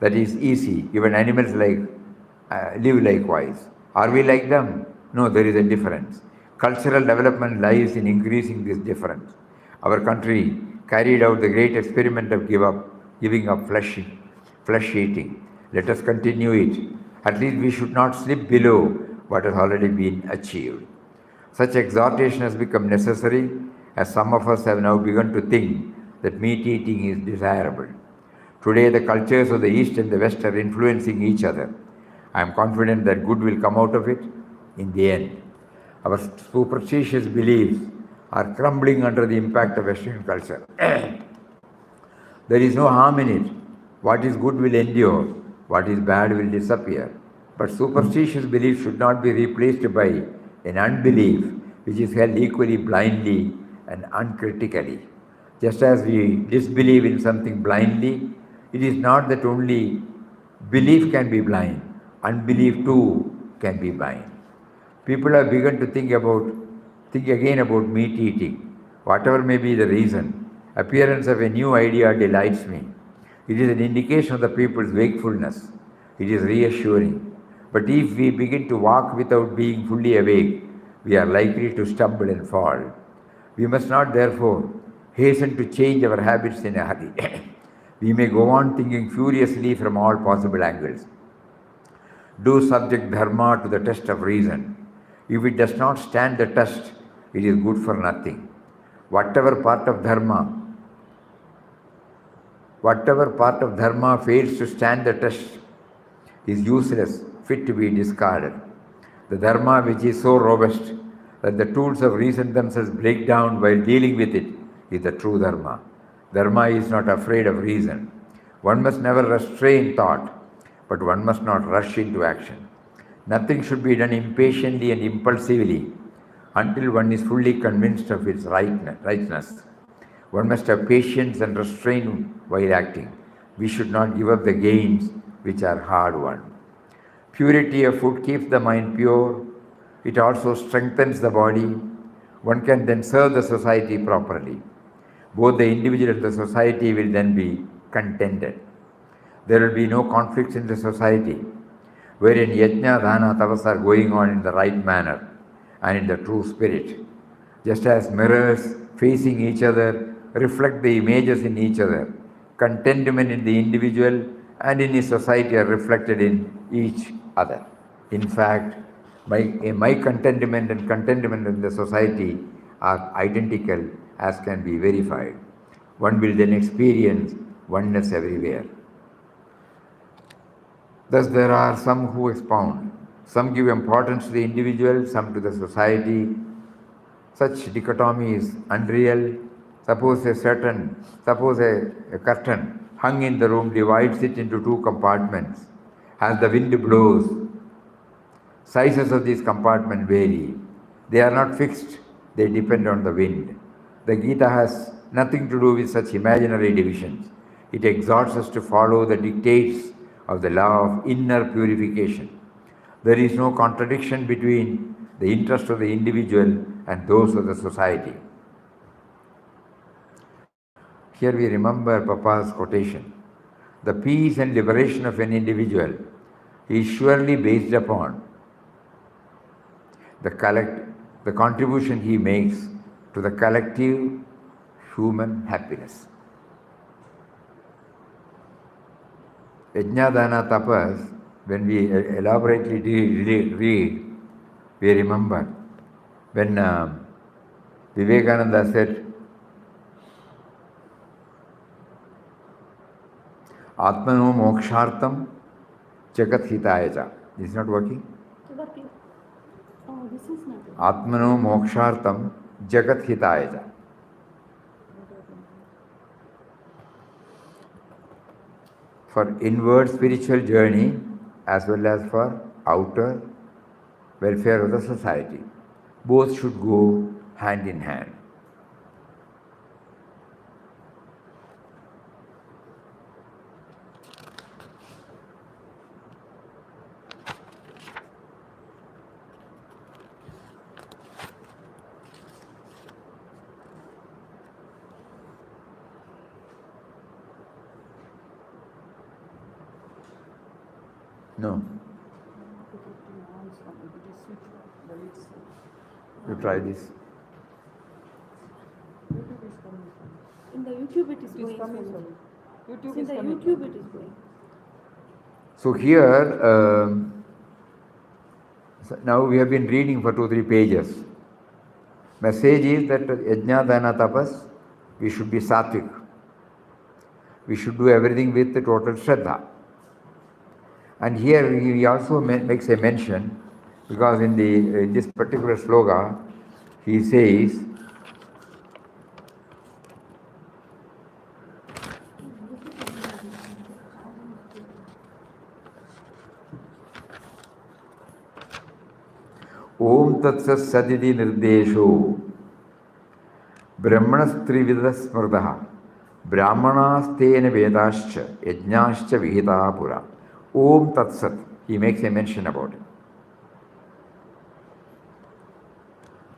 That is easy. Even animals live likewise. Are we like them? No, there is a difference. Cultural development lies in increasing this difference. Our country carried out the great experiment of giving up flesh eating. Let us continue it. At least we should not slip below what has already been achieved. Such exhortation has become necessary as some of us have now begun to think that meat eating is desirable. Today, the cultures of the East and the West are influencing each other. I am confident that good will come out of it in the end. Our superstitious beliefs are crumbling under the impact of Western culture. There is no harm in it. What is good will endure, what is bad will disappear. But superstitious belief should not be replaced by an unbelief which is held equally blindly and uncritically. Just as we disbelieve in something blindly, it is not that only belief can be blind, unbelief too can be blind. People have begun to think again about meat eating. Whatever may be the reason, appearance of a new idea delights me. It is an indication of the people's wakefulness. It is reassuring. But if we begin to walk without being fully awake, we are likely to stumble and fall. We must not, therefore, hasten to change our habits in a hurry. We may go on thinking furiously from all possible angles. Do subject dharma to the test of reason. If it does not stand the test, it is good for nothing. Whatever part of dharma fails to stand the test is useless, fit to be discarded. The dharma which is so robust that the tools of reason themselves break down while dealing with it is the true dharma. Dharma is not afraid of reason. One must never restrain thought, but one must not rush into action. Nothing should be done impatiently and impulsively until one is fully convinced of its rightness. One must have patience and restraint while acting. We should not give up the gains which are hard won. Purity of food keeps the mind pure. It also strengthens the body. One can then serve the society properly. Both the individual and the society will then be contented. There will be no conflicts in the society, wherein yajna, dana, tapas are going on in the right manner and in the true spirit. Just as mirrors facing each other reflect the images in each other, contentment in the individual and in his society are reflected in each other. In fact, my contentment and contentment in the society are identical as can be verified. One will then experience oneness everywhere. Thus, there are some who expound. Some give importance to the individual, some to the society. Such dichotomy is unreal. Suppose a curtain hung in the room divides it into two compartments. As the wind blows, sizes of these compartments vary. They are not fixed, they depend on the wind. The Gita has nothing to do with such imaginary divisions. It exhorts us to follow the dictates of the law of inner purification. There is no contradiction between the interests of the individual and those of the society. Here we remember Papa's quotation. The peace and liberation of an individual is surely based upon the contribution he makes to the collective human happiness. Yajna, dana, tapas, when we elaborately read, we remember when Vivekananda said, Atmano mokshartam jagat hitayaja. Is it not working? Working. Oh, this is not working. Atmano mokshartam jagat hitayaja. For inward spiritual journey as well as for outer welfare of the society. Both should go hand in hand. No. You try this. In the YouTube it is going. YouTube In is the coming. YouTube it is going. So here, now we have been reading for 2-3 pages. Message is that Yagna, Dana, Tapas, we should be Satvik. We should do everything with the total shraddha. And here he also makes a mention, because in this particular sloka, he says, Om Tatsat Sadidi Nirdesho Brahmanastrivida Smrdaha Brahmanastena Vedascha Yajnascha Vihita Pura. Om Tatsat, he makes a mention about it.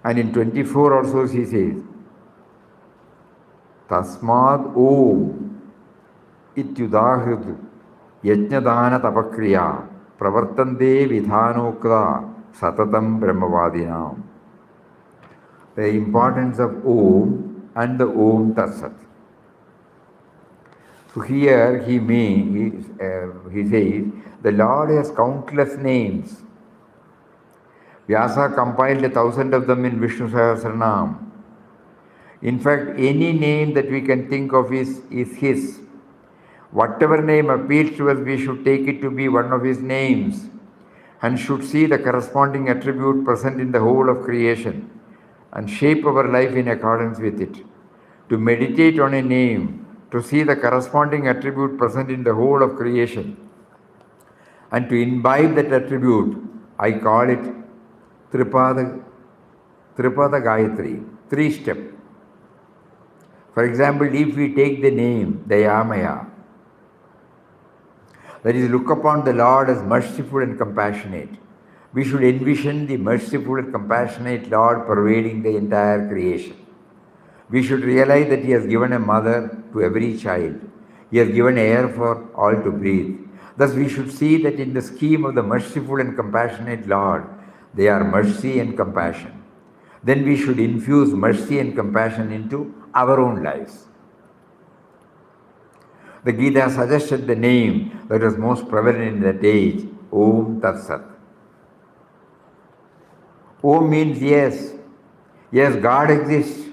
And in 24 also he says, Tasmad Om Ityudahrid Yajnadana Tapakriya Pravartande Vidhanokra Satatam Brahmavadinam. The importance of Om and the Om Tatsat. So here he says, the Lord has countless names. Vyasa compiled 1,000 of them in Vishnu Sahasranam. In fact, any name that we can think of is his. Whatever name appeals to us, we should take it to be one of his names and should see the corresponding attribute present in the whole of creation and shape our life in accordance with it. To meditate on a name, to see the corresponding attribute present in the whole of creation, and to imbibe that attribute, I call it Tripada Gayatri, 3-step. For example, if we take the name Dayamaya, that is, look upon the Lord as merciful and compassionate. We should envision the merciful and compassionate Lord pervading the entire creation. We should realize that He has given a mother to every child. He has given air for all to breathe. Thus we should see that in the scheme of the merciful and compassionate Lord, they are mercy and compassion. Then we should infuse mercy and compassion into our own lives. The Gita suggested the name that was most prevalent in that age, Om Tat Sat. Om means yes. Yes, God exists.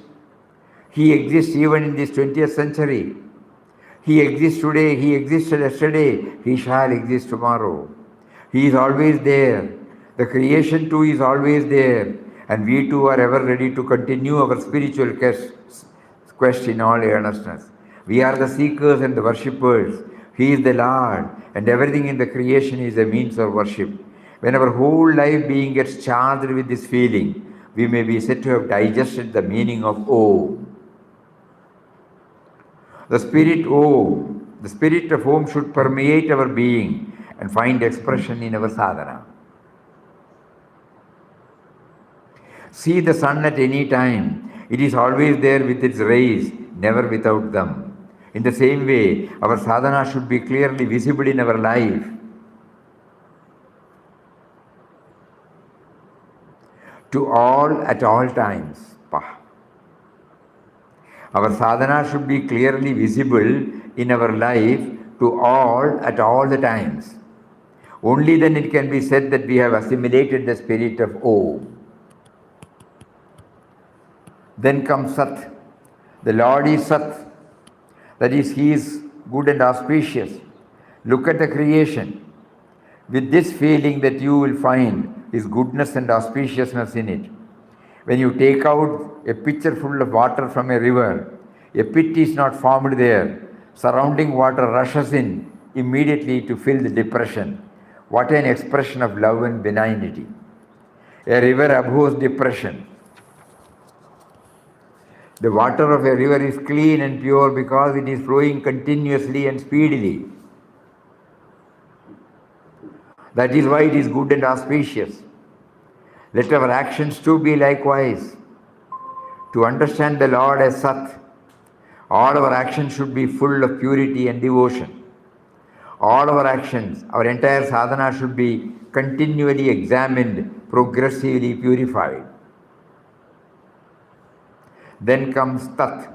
He exists even in this 20th century. He exists today, He existed yesterday, He shall exist tomorrow. He is always there. The creation too is always there. And we too are ever ready to continue our spiritual quest in all earnestness. We are the seekers and the worshippers. He is the Lord, and everything in the creation is a means of worship. When our whole life being gets charged with this feeling, we may be said to have digested the meaning of Om. The spirit Om, the spirit of Om should permeate our being and find expression in our sadhana. See the sun at any time. It is always there with its rays, never without them. In the same way, our sadhana should be clearly visible in our life. To all at all times. Our sadhana should be clearly visible in our life to all at all the times. Only then it can be said that we have assimilated the spirit of Om. Then comes Sat. The Lord is Sat. That is, He is good and auspicious. Look at the creation. With this feeling that you will find His goodness and auspiciousness in it. When you take out a pitcher full of water from a river, a pit is not formed there. Surrounding water rushes in immediately to fill the depression. What an expression of love and benignity. A river abhors depression. The water of a river is clean and pure because it is flowing continuously and speedily. That is why it is good and auspicious. Let our actions too be likewise. To understand the Lord as Sat, all our actions should be full of purity and devotion. All our actions, our entire sadhana should be continually examined, progressively purified. Then comes tat.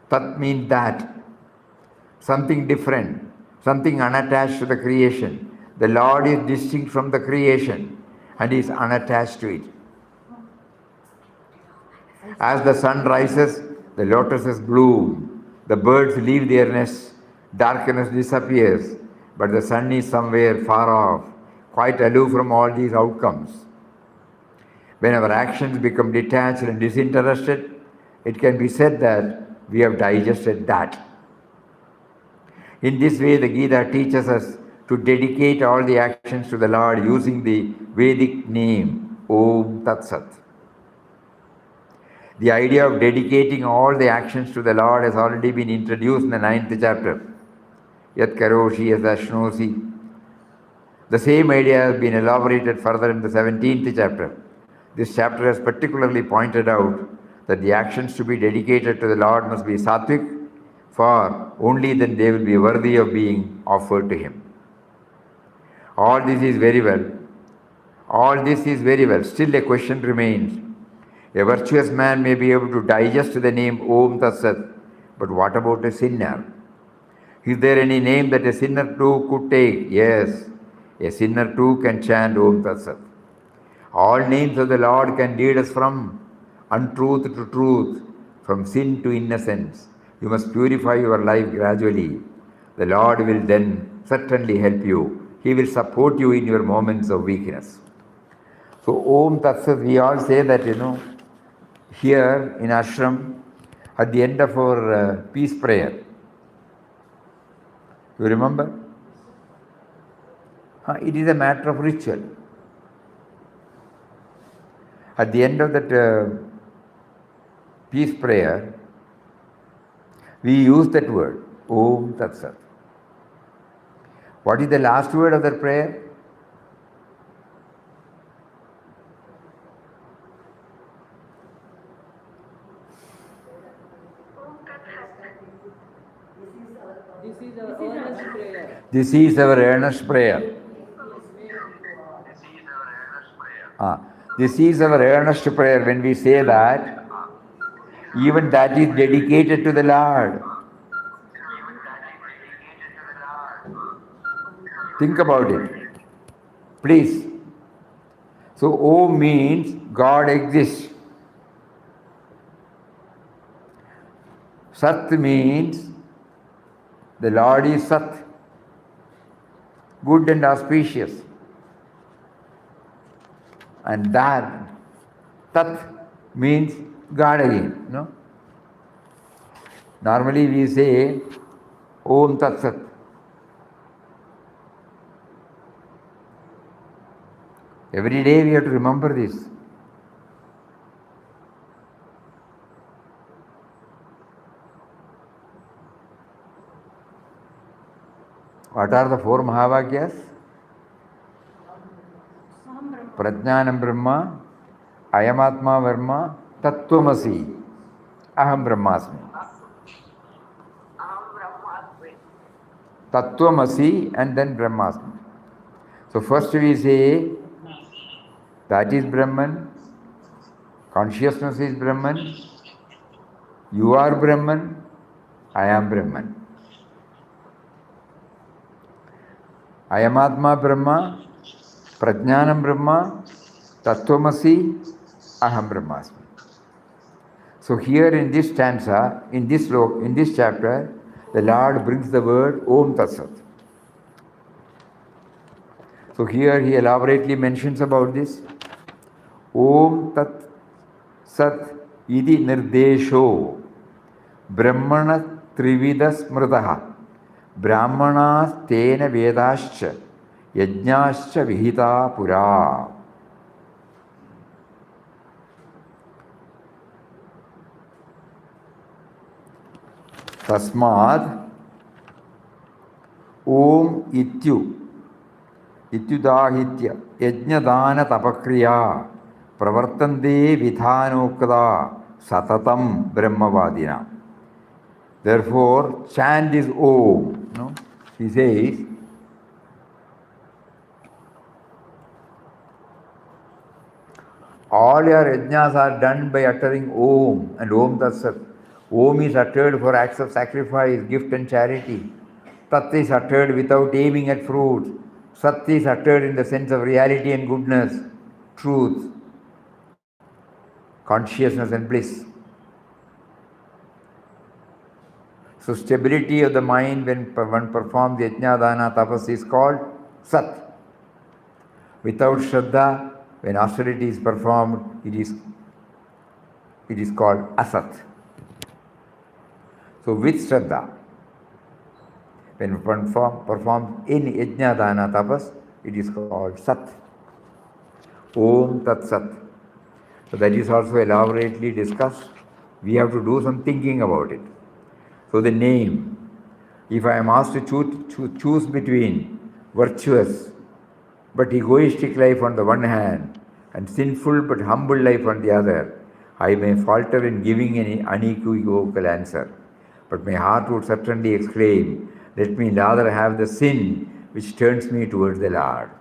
Tat means that, something different, something unattached to the creation. The Lord is distinct from the creation and is unattached to it. As the sun rises, the lotuses bloom, the birds leave their nests, darkness disappears, but the sun is somewhere far off, quite aloof from all these outcomes. When our actions become detached and disinterested, it can be said that we have digested that. In this way, the Gita teaches us to dedicate all the actions to the Lord using the Vedic name, Om Tat Sat. The idea of dedicating all the actions to the Lord has already been introduced in the 9th chapter. Yat karoshi yasashnosi. The same idea has been elaborated further in the 17th chapter. This chapter has particularly pointed out that the actions to be dedicated to the Lord must be Satvik, for only then they will be worthy of being offered to Him. All this is very well. All this is very well. Still a question remains. A virtuous man may be able to digest the name Om Tat Sat, but what about a sinner? Is there any name that a sinner too could take? Yes, a sinner too can chant Om Tat Sat. All names of the Lord can lead us from untruth to truth, from sin to innocence. You must purify your life gradually. The Lord will then certainly help you. He will support you in your moments of weakness. So Om Tat Sat, we all say that, here in ashram, at the end of our peace prayer. You remember? It is a matter of ritual. At the end of that peace prayer, we use that word, Om Tat Sat. What is the last word of that prayer? This is our earnest prayer. This is our earnest prayer. When we say that, even that is dedicated to the Lord. Think about it, please. So Om means God exists. Sat means the Lord is Sat, good and auspicious. And that, Tat means God again. No? Normally we say Om Tat Sat. Every day we have to remember this. What are the 4 Mahavakyas? Prajnanam Brahma, Ayamatma Varma, Tattvamasi, Aham Brahmasmi. Tattvamasi and then Brahmasmi. So first we say, that is Brahman, consciousness is Brahman, you are Brahman, I am Brahman. Ayamatma Brahma, Prajnanam Brahma, Tattvamasi, Aham Brahmasmi. So here in this stanza, in this chapter, the Lord brings the word Om Tat Sat. So here he elaborately mentions about this. Om Tat Sat idi nirdesho Brahmana Trivida Smritaha Brahmanas Tena Vedascha Yajnascha Vihita Pura. Tasmad Om Ityudahitya Yajnadana Tapakriya Pravartande Vidhanokada Satatam Brahmavadina. Therefore, chant is Om. No? He says, All your yajnas are done by uttering Om and Om Tat Sat. Om is uttered for acts of sacrifice, gift and charity. Tat is uttered without aiming at fruits. Sat is uttered in the sense of reality and goodness, truth, consciousness and bliss. So stability of the mind when one performs yajna, dana, tapas is called Sat. Without shraddha, when austerity is performed, it is called Asat. So with shraddha, when one performs in yajna, dana, tapas, it is called Sat. Om Tat Sat. So that is also elaborately discussed. We have to do some thinking about it. So the name, if I am asked to choose between virtuous but egoistic life on the one hand and sinful but humble life on the other, I may falter in giving an unequivocal answer. But my heart would certainly exclaim, let me rather have the sin which turns me towards the Lord.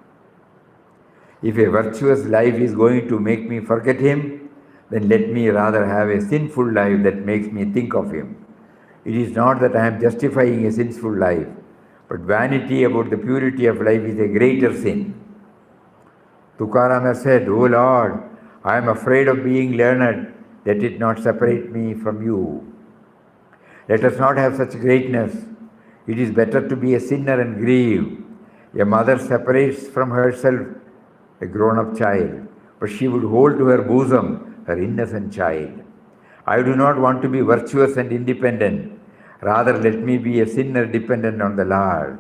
If a virtuous life is going to make me forget Him, then let me rather have a sinful life that makes me think of Him. It is not that I am justifying a sinful life, but vanity about the purity of life is a greater sin. Tukaram has said, O Lord, I am afraid of being learned, let it not separate me from you. Let us not have such greatness. It is better to be a sinner and grieve. A mother separates from herself a grown-up child, but she would hold to her bosom her innocent child. I do not want to be virtuous and independent. Rather, let me be a sinner dependent on the Lord.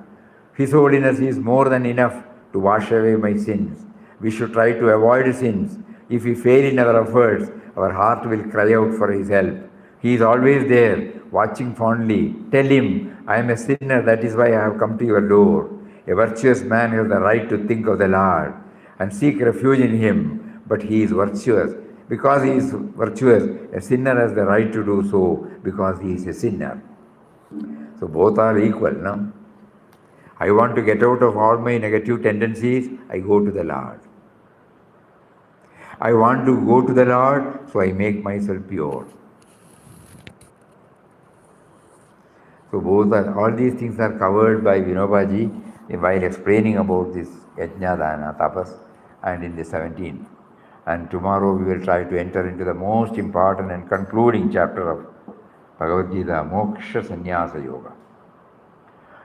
His holiness is more than enough to wash away my sins. We should try to avoid sins. If we fail in our efforts, our heart will cry out for His help. He is always there, watching fondly. Tell Him, I am a sinner, that is why I have come to your door. A virtuous man has the right to think of the Lord and seek refuge in Him, but he is virtuous. Because he is virtuous, a sinner has the right to do so because he is a sinner. So both are equal, no? I want to get out of all my negative tendencies, I go to the Lord. I want to go to the Lord, so I make myself pure. So both are, all these things are covered by Vinobaji while explaining about this Yajna, Dana, Tapas and in the 17th. And tomorrow we will try to enter into the most important and concluding chapter of Bhagavad Gita, Moksha Sannyasa Yoga.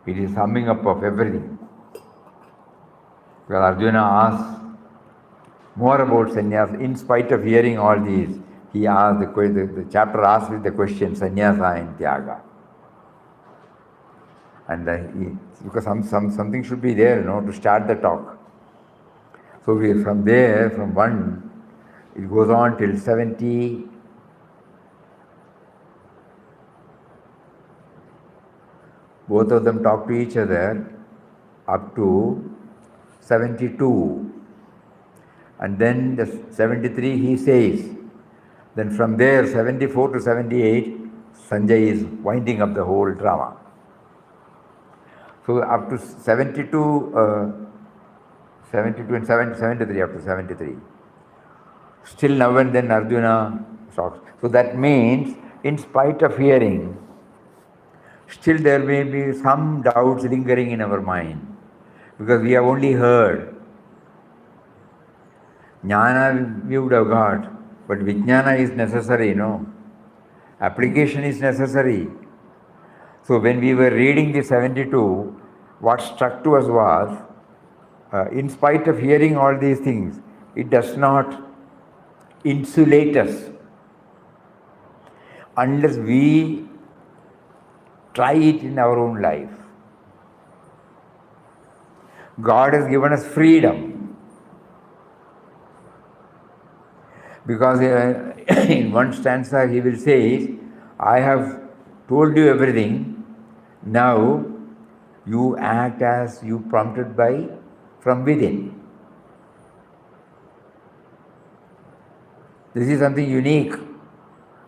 It is summing up of everything. Because Arjuna asks more about sannyasa. In spite of hearing all these, he asked the chapter asks with the question sannyasa and tyaga. And because something should be there, to start the talk. So from there, from 1, it goes on till 70. Both of them talk to each other up to 72. And then the 73 he says. Then from there, 74 to 78, Sanjay is winding up the whole drama. So up to 72 and 73, up to 73. Still now and then Arjuna talks. So that means, in spite of hearing, still there may be some doubts lingering in our mind. Because we have only heard. Jnana we would have got, but Vijnana is necessary, Application is necessary. So when we were reading the 72, what struck to us was, in spite of hearing all these things, it does not insulate us unless we try it in our own life. God has given us freedom. Because in one stanza he will say, I have told you everything, now you act as you prompted by from within. This is something unique.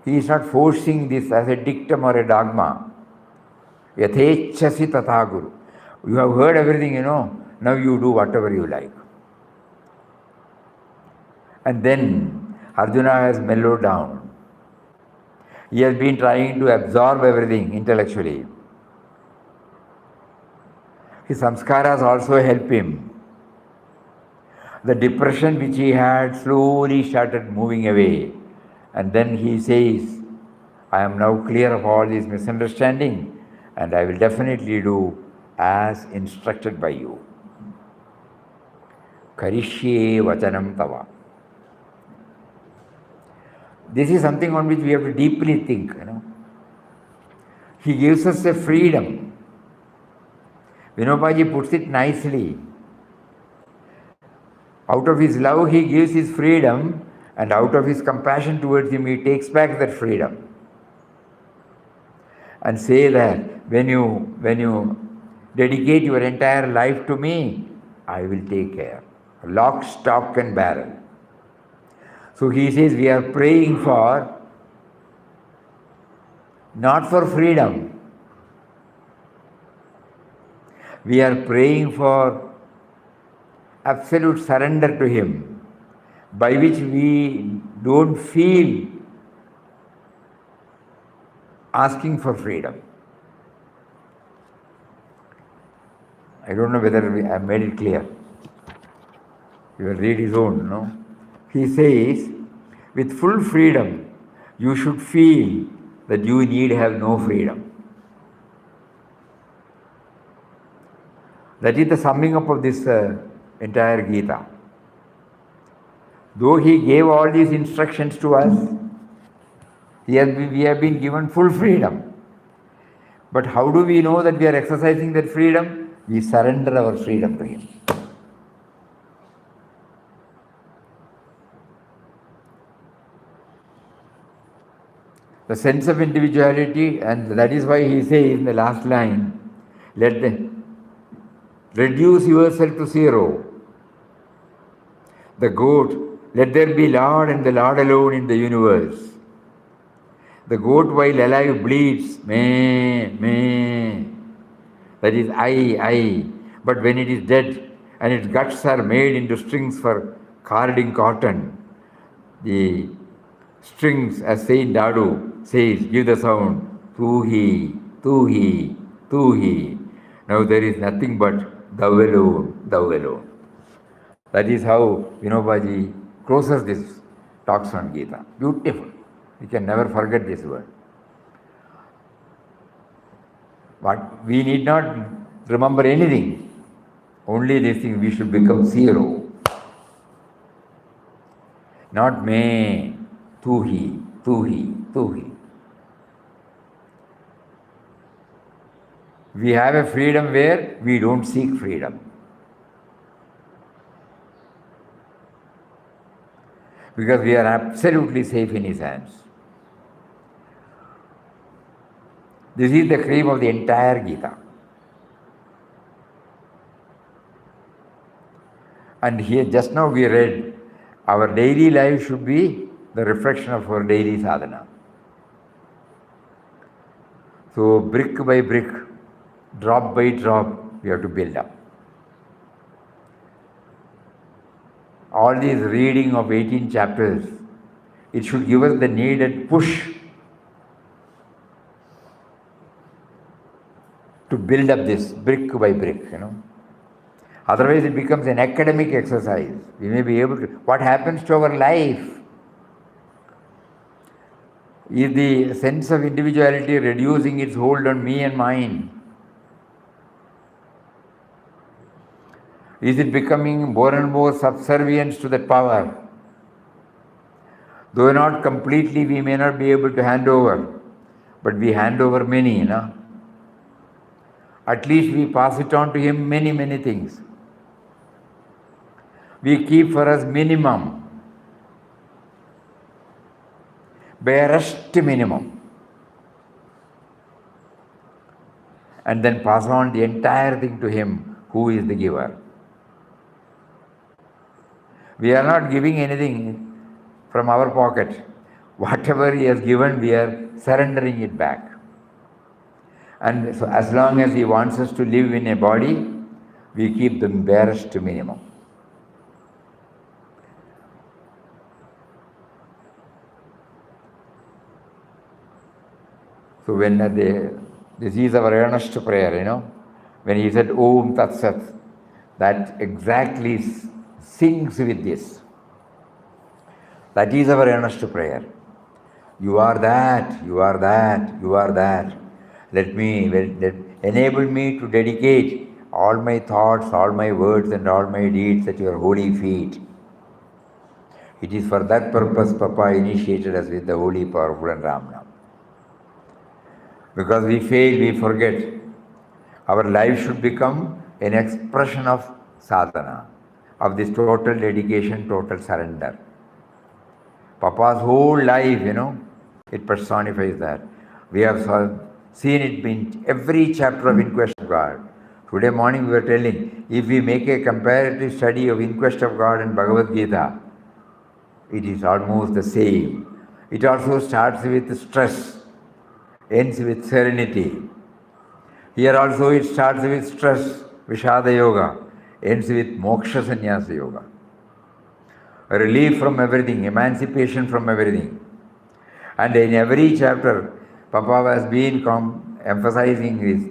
He is not forcing this as a dictum or a dogma. Yathechasi tatha guru. You have heard everything, now you do whatever you like. And then Arjuna has mellowed down. He has been trying to absorb everything intellectually. His samskaras also help him. The depression which he had slowly started moving away. And then he says, I am now clear of all this misunderstanding and I will definitely do as instructed by you. Karishye vachanam tava. This is something on which we have to deeply think. He gives us a freedom. Vinobaji puts it nicely. Out of his love, he gives his freedom, and out of his compassion towards him, he takes back that freedom. And say that when you dedicate your entire life to me, I will take care. Lock, stock, and barrel. So he says we are praying for, not for freedom. We are praying for absolute surrender to him, by which we don't feel asking for freedom. I don't know whether I made it clear. You will read his own, no? He says, with full freedom, you should feel that you need have no freedom. That is the summing up of this entire Gita. Though he gave all these instructions to us, we have been given full freedom. But how do we know that we are exercising that freedom? We surrender our freedom to him. The sense of individuality, and that is why he says in the last line, reduce yourself to zero. The goat, let there be Lord and the Lord alone in the universe. The goat while alive bleats, meh, meh. That is I. But when it is dead and its guts are made into strings for carding cotton, the strings, as Saint Dadu says, give the sound, tu-he, tu-he, tu-he. Now there is nothing but thou alone, thou alone. That is how Vinobaji closes this talks on Gita. Beautiful. We can never forget this word. But we need not remember anything. Only this thing, we should become zero. Not me, tu-he, tu-he, tu-he. We have a freedom where we don't seek freedom. Because we are absolutely safe in his hands. This is the cream of the entire Gita. And here, just now we read, our daily life should be the reflection of our daily sadhana. So brick by brick, drop by drop, we have to build up. All these reading of 18 chapters, it should give us the needed push to build up this brick by brick, Otherwise it becomes an academic exercise. We may be able to, what happens to our life? Is the sense of individuality reducing its hold on me and mine? Is it becoming more and more subservient to that power? Though not completely, we may not be able to hand over, but we hand over many, At least we pass it on to him many, many things. We keep for us minimum, barest minimum, and then pass on the entire thing to him who is the giver. We are not giving anything from our pocket. Whatever he has given, we are surrendering it back. And so as long as he wants us to live in a body, we keep the barest minimum. So when this is our earnest prayer, when he said Om Tat Sat, that exactly syncs with this. That is our earnest prayer. You are that, you are that, you are that. Enable me to dedicate all my thoughts, all my words and all my deeds at your holy feet. It is for that purpose Papa initiated us with the holy, powerful and Ram Nam. Because we fail, we forget. Our life should become an expression of sadhana, of this total dedication, total surrender. Papa's whole life, it personifies that. We have seen it in every chapter of In Quest of God. Today morning we were telling, if we make a comparative study of In Quest of God and Bhagavad Gita, it is almost the same. It also starts with stress, ends with serenity. Here also it starts with stress, Vishada Yoga, ends with Moksha Sannyasa Yoga. A relief from everything, emancipation from everything. And in every chapter, Papa has been emphasizing this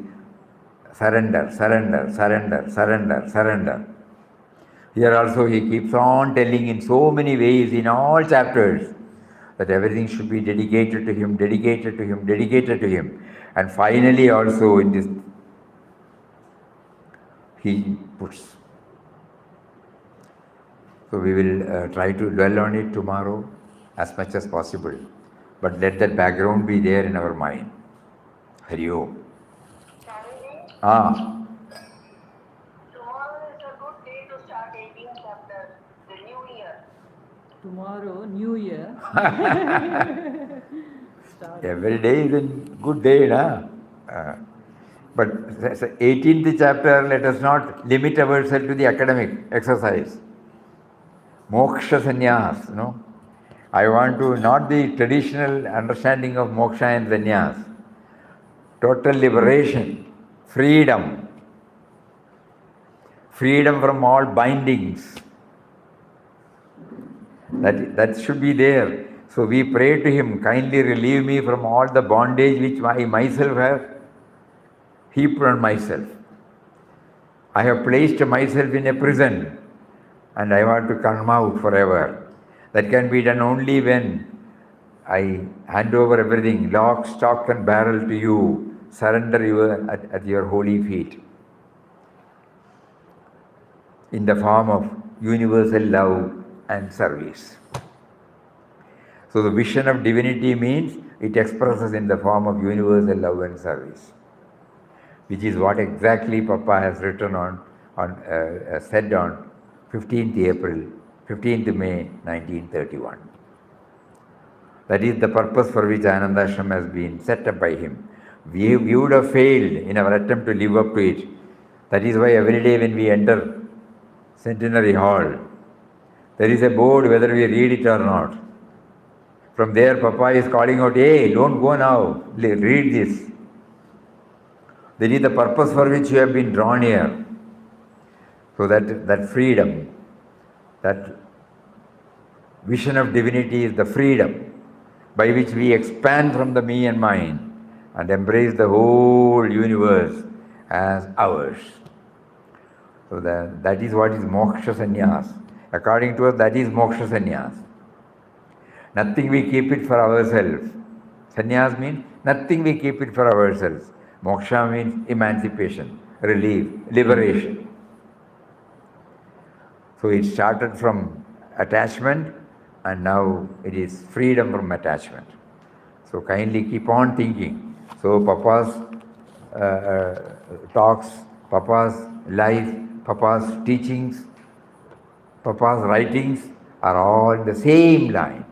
surrender, surrender, surrender, surrender, surrender. Here also he keeps on telling in so many ways in all chapters that everything should be dedicated to him, dedicated to him, dedicated to him. And finally also in this, he puts. So we will try to dwell on it tomorrow as much as possible. But let that background be there in our mind. Hari Om. Tomorrow is a good day to start 18th chapter, the new year. Tomorrow, New Year. Every day is a good day, na? But 18th chapter, let us not limit ourselves to the academic exercise. Moksha sannyas, I want to, not the traditional understanding of moksha and sannyas. Total liberation, freedom. Freedom from all bindings. That should be there. So we pray to him, kindly relieve me from all the bondage which I myself have heaped on myself. I have placed myself in a prison and I want to come out forever. That can be done only when I hand over everything, lock, stock and barrel to you, surrender you at your holy feet. In the form of universal love and service. So the vision of divinity means it expresses in the form of universal love and service, which is what exactly Papa has written said on 15th May 1931. That is the purpose for which Anandashram has been set up by him. We would have failed in our attempt to live up to it. That is why every day when we enter Centenary Hall, there is a board whether we read it or not. From there, Papa is calling out, hey, don't go now, read this. That is the purpose for which you have been drawn here. So that freedom, that vision of divinity is the freedom by which we expand from the me and mine and embrace the whole universe as ours. So that is what is moksha sannyas. According to us, that is moksha sannyas. Nothing we keep it for ourselves. Sannyas means nothing we keep it for ourselves. Moksha means emancipation, relief, liberation. So it started from attachment and now it is freedom from attachment. So kindly keep on thinking. So Papa's talks, Papa's life, Papa's teachings, Papa's writings are all in the same line.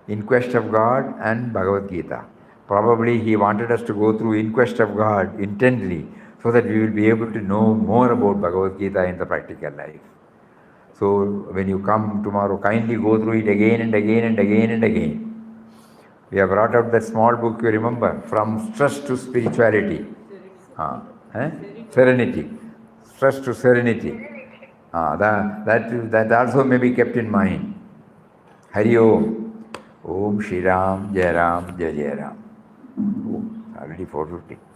In Quest of God and Bhagavad Gita. Probably he wanted us to go through In Quest of God intently so that we will be able to know more about Bhagavad Gita in the practical life. So when you come tomorrow, kindly go through it again and again and again and again. We have brought out that small book, you remember, From Stress to Spirituality. Serenity. Stress to serenity. That also may be kept in mind. Hari Om. Om Shri Ram, Jai Ram, Jai Jai Ram. already 4:50.